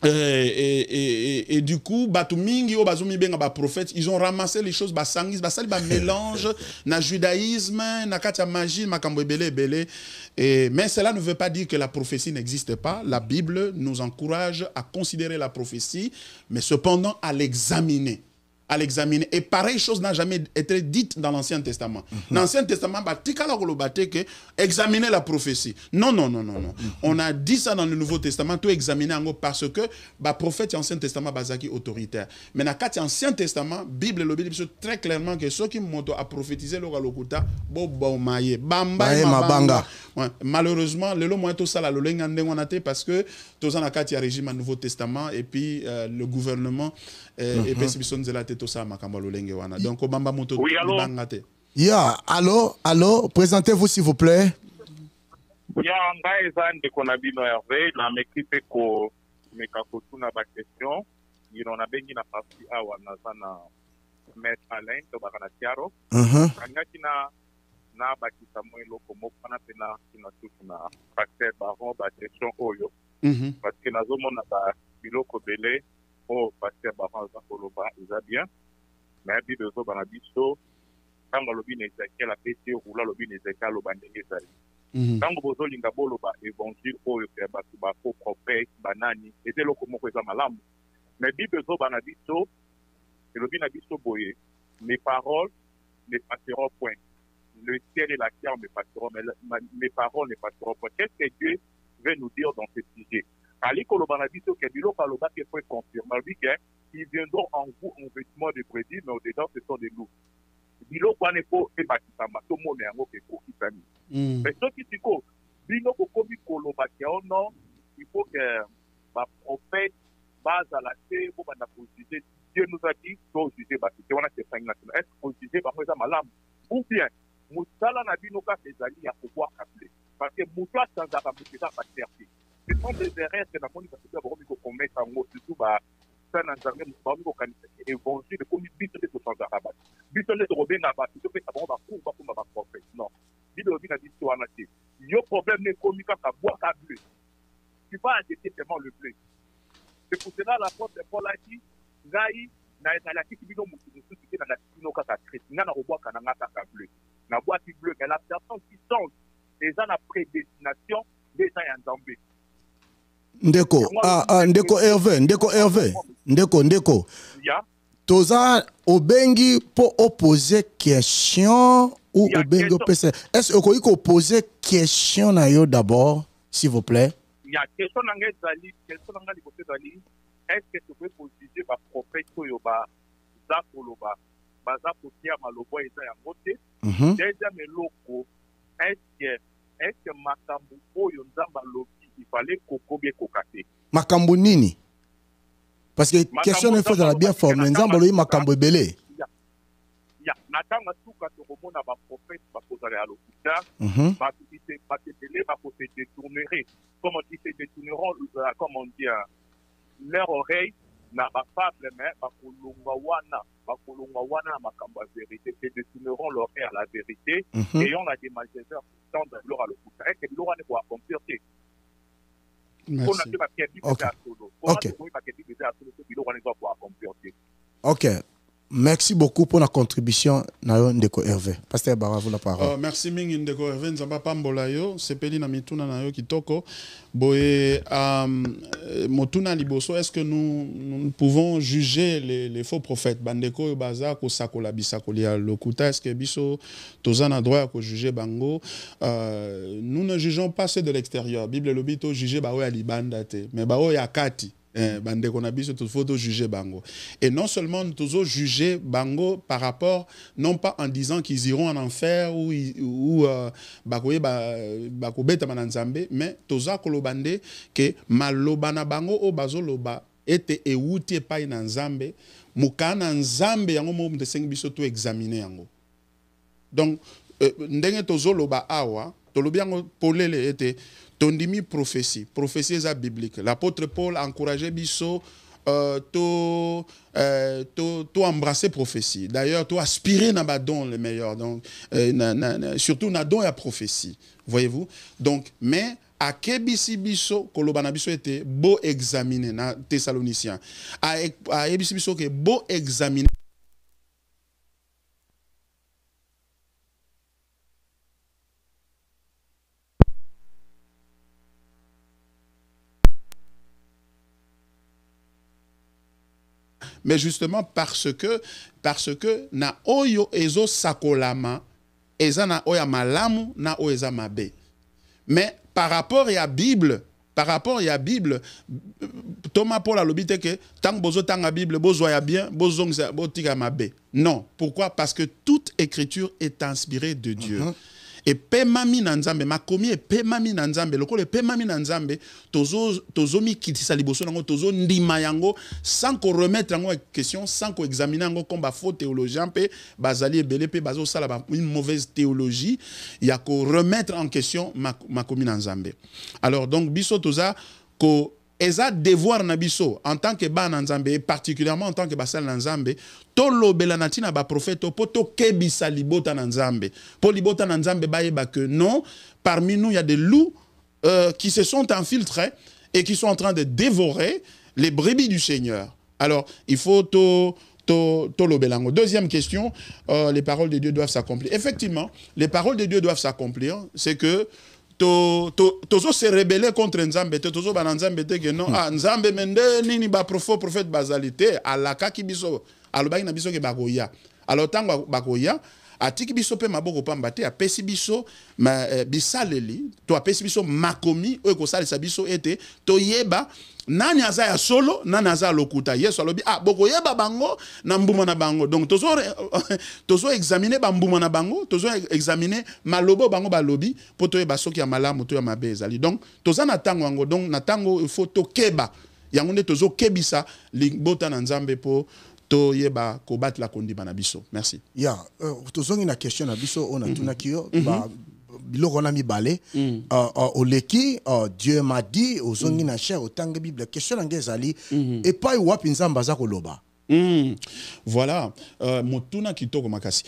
Et du coup, Batumingi ou Bazumi benga ba prophète, ils ont ramassé les choses, basangis, basali ba mélange, na judaïsme, na katia magie, makambo belé. Mais cela ne veut pas dire que la prophétie n'existe pas. La Bible nous encourage à considérer la prophétie, mais cependant à l'examiner. Et pareille chose n'a jamais été dite dans l'Ancien Testament. Dans l'Ancien Testament, examiner la prophétie. Non. On a dit ça dans le Nouveau Testament, tout examiner parce que le prophète Ancien Testament est autoritaire. Mais dans l'Ancien Testament, la Bible le dit très clairement que ceux qui m'ont à prophétiser le lokuta malheureusement, le moyen tout ça parce que tous en a régime Nouveau Testament et puis le gouvernement et puis donc oui, allô, présentez-vous s'il vous plaît. Parce que nazomona ba biloko belé o pasteur Baran za koloba eza bien mais bibezo bana biso ntango alobi na Ezekiel apesi rula alobi na Ezekiel aloba ndenge ezali ntango bozolinga boloba évangile oyo ke bato bafaux prophète banani eza eloko moko eza malamu mais bible ezoba na biso elobi na biso boye mes paroles ne passeront point le ciel et la terre me passeront mais mes paroles ne passeront point. Qu'est-ce que Dieu veut nous dire dans ce sujet? Ali koloba na biso ke biloko aloba ke faut confirmer lui que ils viendront en vous en vêtements de brebis mais au-dedans ce sont des loups. Biloko ane po e bakisama to mona yango ke kokisami. Mais soki siko bino kokomi koloba ke ono il faut que ba prophète bazala te bo bana ko juger. Dieu nous a dit faut juger basi te wana ke fanya national. Est-ce qu'on juger ba moza malamu ou bien musala na bino ka ezali ya pouvoir appeler parce que mutua sanzaka mutisa ba certi. Ce sont des erreurs que na moni parce que ba ko commettre en mot surtout ba sana nzange mbamu ko kanisa évangile comme biso de sanzaka ba. Biso le robenga ba to pe ba ko ba prophète. Non. Biso bi na biso wana te. Yo problème ne komika ka bois ka bleu. Tu vas acheter tellement le bleu. C'est pour cela l'apôtre Paul a dit ngai na ezalaki bino mutu mususu te na bino kaka Christ nga na kobwaka na nga kaka bleu na boîte bleu mais la personne qui change eza na prédestination déjà ya nzambe ndeko ya toza obengi po opposer question ou obengi opesa est-ce que vous poser question na yo d'abord s'il vous plaît? Ya question na nga ezali question na nga liboso ezali est-ce que tu peux positionner ba prophète oyo ba za koloba baza kotia malobo eza yango te deuxième eloko est-ce que makambo oyo nzamba lobi il fallait kokobie kokate makambo nini parce que question il faut dans la bien formée nzamba lobi makambo ebele ya natanga tuka tokomona ba prophète bakozala ya lokuta batebele bakose détournerait comme on dit se détourneront comme on dit leur oreille na bafable mais bakolongwa wana na makambo ya vérité se détourneront l'oreille à la vérité ayant la démagiseur tant de leur à lokuta est-ce que biloko wana ko accomplir te ok merci beaucoup pour la contribution na Ndeko Hervé. Pasteur Bara, vous la parole. Merci mingi Ndeko Hervé, nzamba pambola yo, sepeli na mituna na yo kitoko. Boye motuna liboso, est-ce que nous pouvons juger les faux prophètes? Bandeko baza ko sakola bisakoli ya lokuta, est-ce que biso tozana droit ko juger bango? Nous ne jugeons pas ceux de l'extérieur. Bible lobito juger ba ya libanda te, mais ba ya kati. Bandeko na biso faut juger bango. Et non seulement nous devons juger bango par rapport, non pas en disant qu'ils iront en enfer ou bakobeta mananzambe, mais toza kolobande que malobana bango o bazoloba ete ewuti pa na nzambe mukana nzambe yango mo mtesengi biso to examiner yango. Donc ndenge tozoloba awa tolobi yango polele ete tondimi prophétie. Prophétie est biblique. L'apôtre Paul a encouragé Bisso to embrasser prophétie. D'ailleurs, to aspirer na badon le meilleur. Donc, surtout na don ya prophétie. Voyez-vous? Donc, mais à Kebisi Bisso, Kolobana Bisso était beau examiner na Thessaloniciens. À Ebisi Bisso que beau examiner. Mais justement parce que na oyo ezo sakolama eza na oya malamu na oyo eza mabe. Mais par rapport à la Bible, Thomas Paul a l'obité que tant que bozo tanga Bible bozo ya bien bozo botika mabe. Non, pourquoi? Parce que toute écriture est inspirée de Dieu. Et pemami nanzambe makomi et pemami nanzambe lokole pemami nanzambe tozo mi kitisa liboso nango tozo ndima yango sans qu'on remette yango en question, sans qu'on examine yango comme ba faux théologien pe bazali ebele pe bazo sala une mauvaise théologie, ya ko remettre en question makomi nanzambe. Alors donc biso toza ko eza devoir na biso en tant que ba nanzambe et particulièrement en tant que basal nanzambe to lobela natina ba prophète po to kebisa libota nanzambe po libota nanzambe ba yeba que non, parmi nous il y a des loups qui se sont infiltrés et qui sont en train de dévorer les brebis du Seigneur. Alors il faut to Belango. Deuxième question, les paroles de Dieu doivent s'accomplir. Effectivement, les paroles de Dieu doivent s'accomplir. C'est que tozo se rebeller contre Nzambe, tozo bananzambe que non, Nzambe mende nini ba prophète bazalité, alaka ki biso, alobaki na biso ke bakoya. Alors tango bakoya, atiki biso pe maboko pamba te apesi biso bisaleli, to apesi biso makomi oyo kosalisa biso ete toyeba nani aza ya solo nani aza lokuta. Yesu alobi bokoyeba bango na mbuma na bango. Donc tozo examiner ba mbuma na bango, tozo examiner malobo bango balobi po toyeba soki ya malamu to ya mabe ezali. Donc toza na tango yango, donc na tango il faut tokeba yango nde tozo kebisa libota na Nzambe po to yeba ko battre la kondima na biso. Merci. Ya, tozongi na question na biso on a tuna kiyo ba biloko na mibale oleki Dieu m'a dit ozongi na cher otange Bible question na ngezali et pas wapi Nzamba za koloba. Voilà, motuna kitoko makasi.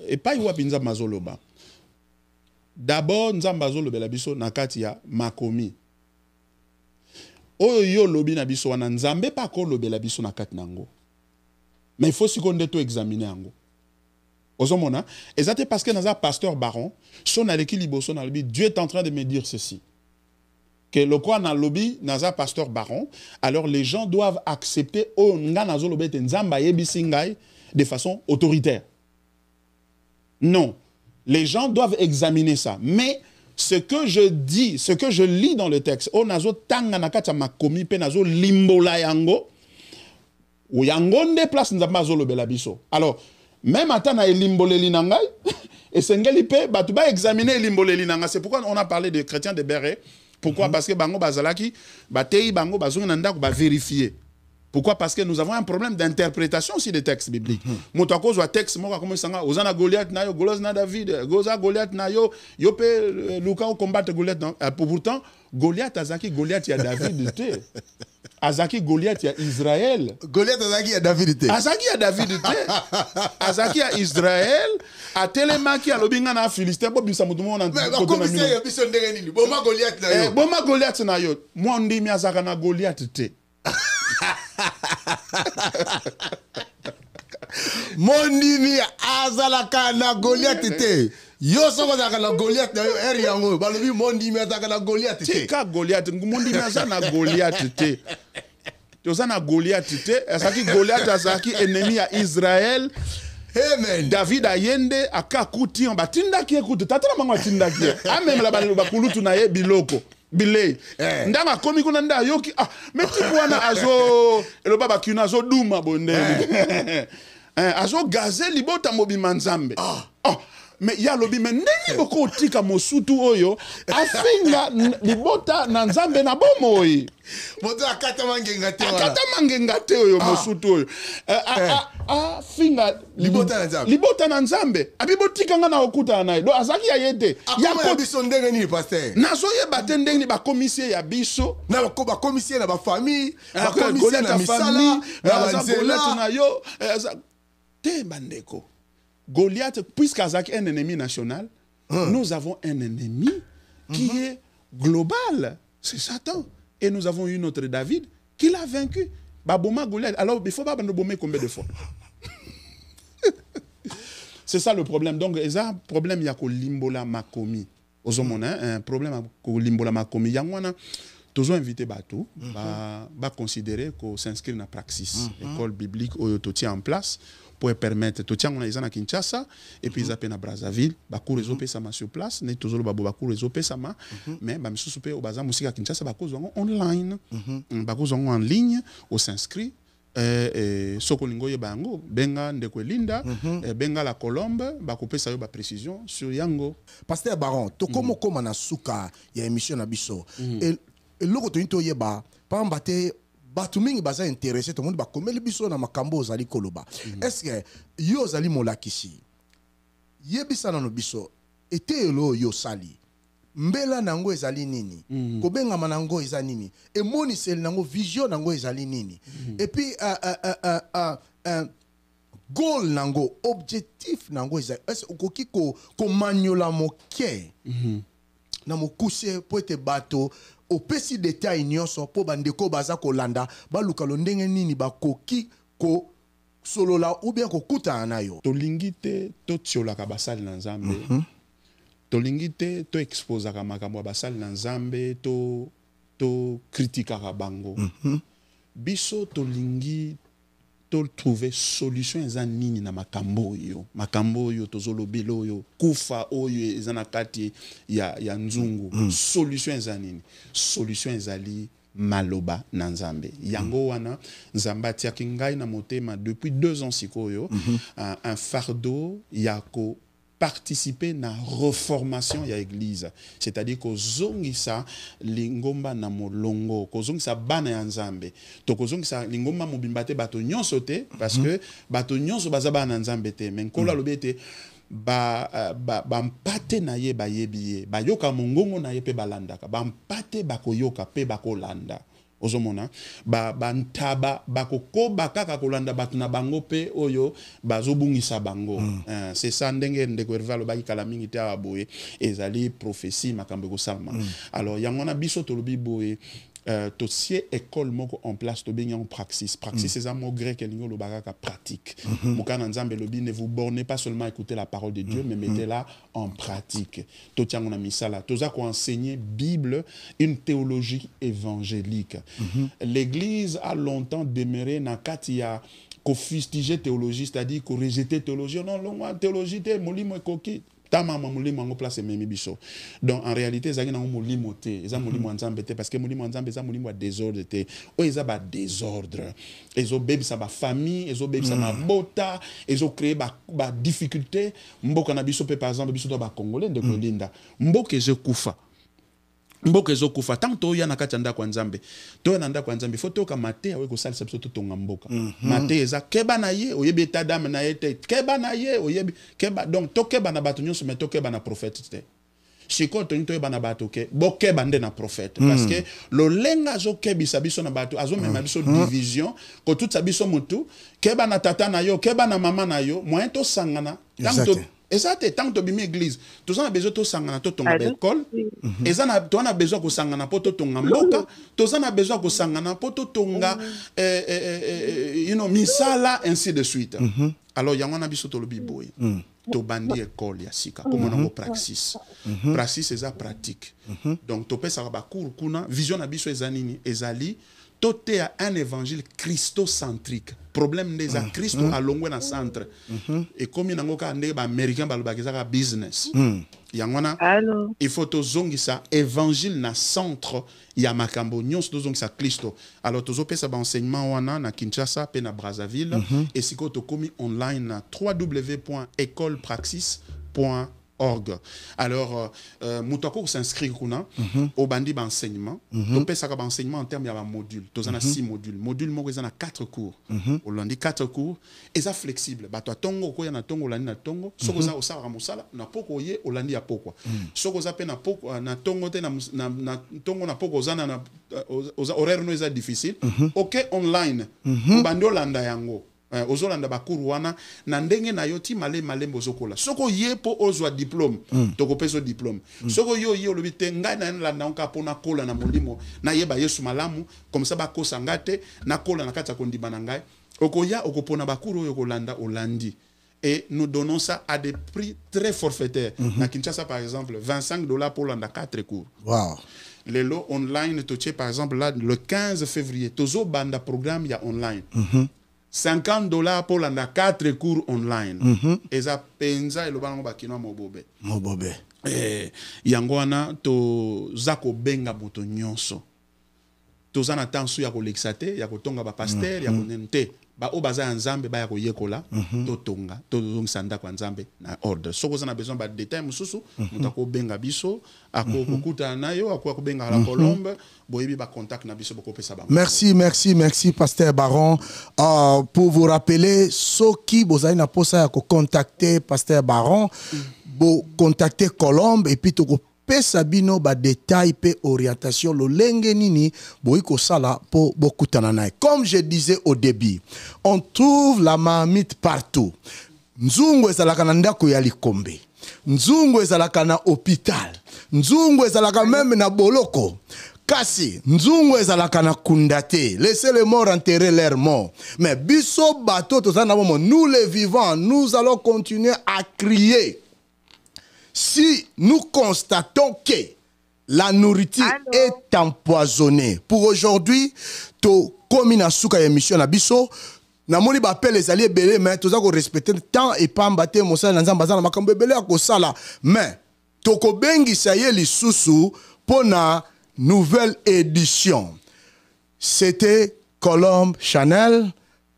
Et pas wapi Nzamba zoloba. D'abord Nzamba zolobela biso na kati ya makomi. Oyo yo lobi na biso wana Nzambe pa ko lobela biso na kati nango. Mais il faut seconde to examiner ango. Ozomona, exactement parce que dans un pasteur baron, son aleki liboso na lobby, Dieu est en train de me dire ceci. Que le quoi na lobby dans un pasteur baron, alors les gens doivent accepter o nga nazo lobby te nzamba yebisingai de façon autoritaire. Non, les gens doivent examiner ça. Mais ce que je dis, ce que je lis dans le texte, o nazo tanga nakata makomi pe nazo limbola yango. Ou yangonde place nzamba zolo bela biso. Alors, même à na elimboleli nangai, et sengeli pe, batuba examiner elimboleli nangai. C'est pourquoi on a parlé des chrétiens de Béret. Pourquoi? Parce que bango bazalaki, batei bango bazongi nanda ba vérifier. Pourquoi? Parce que nous avons un problème d'interprétation aussi des textes bibliques. Motako zo texte mo comme sanga, ozana Goliath na yo, Goliath na David, goza Goliath na yo, yo pe Luka au combattre Goliath. Pourtant, Goliath azaki Goliath ya David te. Azaki Goliath ya Israël. Goliath azaki ya David te. Azaki ya David te. Azaki ya Israël. A telemaki a lobinga na Philistin. Bo bisa mutu mo na koto na mino. Biso ndenge nini? Boma Goliath na yo. Boma Goliath na yo. Mo ndimi azaka na Goliath te. Mondimi azalaka na Goliath te. Yo soko zaka na Goliath na yo eri yango balobi mondimi azaka na Goliath te. Tika Goliath mondimi azaka na Goliath te. Toza na Goliath te, azaki Goliath azaki ennemi ya Israël. Amen. David ayende akakuti on batinda ki écoute tatana mango tinda ki. Amem la bakulutu na ye biloko. Bilei. Ndanga komi kuna nda yoki mais tipo wana azo elo baba kina azo duma bonde. Azo gaze libota mobima Nzambe. Mais ya lobi mais ndenge boko tika mosutu oyo afinga libota na Nzambe na bomoi. Moto akata mangenga te wala. Akata mangenga te oyo mosutu oyo. Afinga libota na Nzambe. Libota na Nzambe. Abibotika nga na okuta na do azaki ya yete. Ya ko biso ndenge ni pasteur. Nazo ye batende ni ba commissaire ya biso. Na ba commissaire na ba famille, ba commissaire na misala, na Goliath na yo. Te bandeko. Goliath, puisqu'Azak est un ennemi national, nous avons un ennemi qui est global. C'est Satan. Et nous avons eu notre David qui l'a vaincu. Baboma Goliath. Alors, il faut pas nous bomber combien de fois? C'est ça le problème. Donc, il y a un problème, il y a que limbola makomi. Un problème, que limbola makomi. Il y a tous invité Batou, va considérer qu'on s'inscrit dans la praxis, école biblique, où tout tient en place. Pour permettre tout tient on a à Kinshasa et puis ils appellent à Brazzaville bakou réseau sama sur place ne toujours bakou réseau sama mais ba misu super au bazar musique à Kinshasa bakou zongo online bakou zongo en ligne on s'inscrit sokolingo ye bango benga ndekwelinda benga la Colombe bakou pesa yo ba précision sur yango pasteur Baron to komo koma na suka ya émission na biso et loko to into yeba pamba te batu mingi baza intéressé tout le monde ba komeli biso na makambo ozali koloba est-ce que yo ozali molakisi yebisa na no biso etelo yo sali mbela nango ezali nini kobenga manango ezali nini emoniseli nango vision nango ezali nini et puis goal nango objectif nango ezali est-ce okoki ko manyola moke na mokuse po ete bato opesi détail nyonso po bandeko baza kolanda baluka lo ndenge nini bakoki solola ou bien kokutana na yo. Tolingi te to tiolaka basali na Nzambe. Tolingi te to exposaka makambo basali na Nzambe to kritikaka bango. Biso tolingi to trouver solution eza nini na makambo yo tozolobelo yo kufa oyo eza na kati ya nzungu. Solution eza nini? Solution ezali maloba na Nzambe. Yango wana Nzambe atiaki ngai na motema depuis 2 ans sikoyo un fardeau yako participer na reformation ya église, c'est-à-dire que zongisa lingomba na molongo, ko zongisa bana ya Nzambe, to ko zongisa lingomba mobimba te bato nyonso te, parce que bato nyonso baza bana Nzambe te, men kola lobete ba mpate na ye ba yebiye, ba yoka mongongo na ye pe balandaka, ba mpate bakoyoka pe bakolanda. Ozomona ba ntaba bakokoba kaka kolanda batu na bango pe oyo bazobungisa bango. C'est ça ndenge ndeko revalo ba kala mingi te aboye ezali prophétie makambo ko salma. Alors yangona biso tolobi boye dossier école moko en place to bengi en praxis. Praxis c'est un mot grec et le baraka pratique. Mokana Nzambe lobi, ne vous bornez pas seulement à écouter la parole de Dieu, mais mettez-la en pratique. To tiangona misala, toza ko enseigner Bible, une théologie évangélique. L'église a longtemps demeuré na katia ko fustiger théologie, c'est-à-dire ko rejeter théologie. Non, la théologie te molimo koki. Donc en réalité ça na molimo te eza molimo Nzambe te parce que molimo Nzambe eza molimo désordre te o eza ba désordre ezo bebisa ba famille ezo bebisa ba bota ezo créer ba difficulté mboka na biso pe par exemple biso to ba congolais de kolinda mboka ezo kufa mboka ezo kufa tant to ya na kati ndako ya Nzambe to na ndako ya Nzambe faut to ka mate awe ko salisa biso to tonga mboka mate eza keba na ye oyebi ta dame na ye te keba na ye oyebi keba donc to keba na bato nyonso mais to keba na prophète te shiko to nto bana bato ke bo keba nde na prophète parce que lo lenga zo kebisa biso na bato azo mema biso division ko tout sa biso mutu keba na tata na yo keba na mama na yo moyen to sangana tant to et ça c'est tant que bimi église tous on a besoin de sangana to tonga école et ça on a besoin de sangana poto tonga mboka tous on a besoin de sangana poto tonga you know misala ainsi de suite. Alors yangona biso to lobi boy to bandi école ya sika comme on a praxis praxis c'est ça pratique donc to pesa ba cours kuna vision na biso ezanini ezali toté à un évangile christocentrique. Problème des Christo à longue na centre. Et comme il n'ango ka ndé ba américain ba lobakisa business. Yangwana il faut to zongi ça évangile na centre ya makambo nyons to zongi ça Christo. Alors to pesa ba enseignement wana na Kinshasa pe na Brazzaville et siko to komi online na www.écolepraxis.org. Alors, Moutako s'inscrit au bandi d'enseignement. Donc, ça va enseignement en termes de modules. Tu as 6 modules. Module, moi, il y a 4 cours. On l'a dit 4 cours. Et ça flexible. Bah, toi, tongo, il y a tongo, il y a tongo. Ce que ça, ça va musala, na poko ye, on l'a dit à poko. Ce que ça peut na poko, na tongo, na tongo, na poko, zana na horaire nous est difficile. Ok, online. Bandi olanda yango. Ozolanda bakuru wana na ndenge na yoti malembo zokola soko yepo ozwa diplôme toko peso diplôme soko yo lobite ngai na landa onka pona kola na molimo na yeba Yesu malamu comme ça bakosa ngate na kola na kata kondima na ngai okoya okopona bakuru yo kolanda olandi. Et nous donnons ça à des prix très forfaitaires. Na Kinshasa par exemple $25 pour landa 4 cours. Wow. Les lots online toché par exemple là le 15 février tozo banda programme ya online. $50 pour la 4 cours online. Et ça penza et le bango bakino mobobe. Mobobe. Yango wana to zako benga boto nyonso. To zana tansu ya ko lexate, ya ko tonga ba pasteur, ya ko nente. Ba o baza Nzambe ba ya ko yekola, to tonga, to sanda kwa Nzambe na ordre. Soko zana besoin ba détail mususu, mutako benga biso, ako kokuta nayo, ako benga la Colombe. Merci, Pasteur Baron. Pour vous rappeler, ceux qui vous avez contacter Pasteur Baron, vous contacter Colombe et puis vous Sabino ba détail pe orientation lo lenge nini boiko sala po bokutanana. Comme je disais au début, on trouve la marmite partout. Nzungu ezalaka na ndako ya likombe. Nzungu ezalaka na hôpital. Nzungu ezalaka même na boloko. kasi nzungu ezalaka na kundate, laissez les morts enterrer leurs morts. Mais biso bato tozana momo, nous les vivants, nous allons continuer à crier. Si nous constatons que la nourriture est empoisonnée. Pour aujourd'hui, to komi na suka émission na biso, na moni ba appel les alliés belé, mais toza ko respecter temps et pas mbaté mosala na nzamba za na makambo belé ko sala. Mais to ko bengi saye lisusu pona nouvelle édition. C'était Colombe Chanel.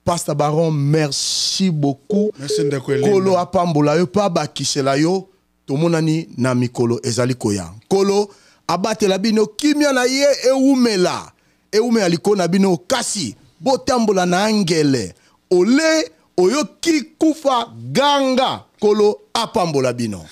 Pasteur Baron, merci beaucoup. Merci de Kolo apambola yo pa bakisela yo. Tomonani na mikolo ezali koya. Kolo abate la bino kimia na ye eumela. Eumela liko na bino kasi. Botambola na angele. Ole oyo ki kufa ganga. Kolo apambola bino.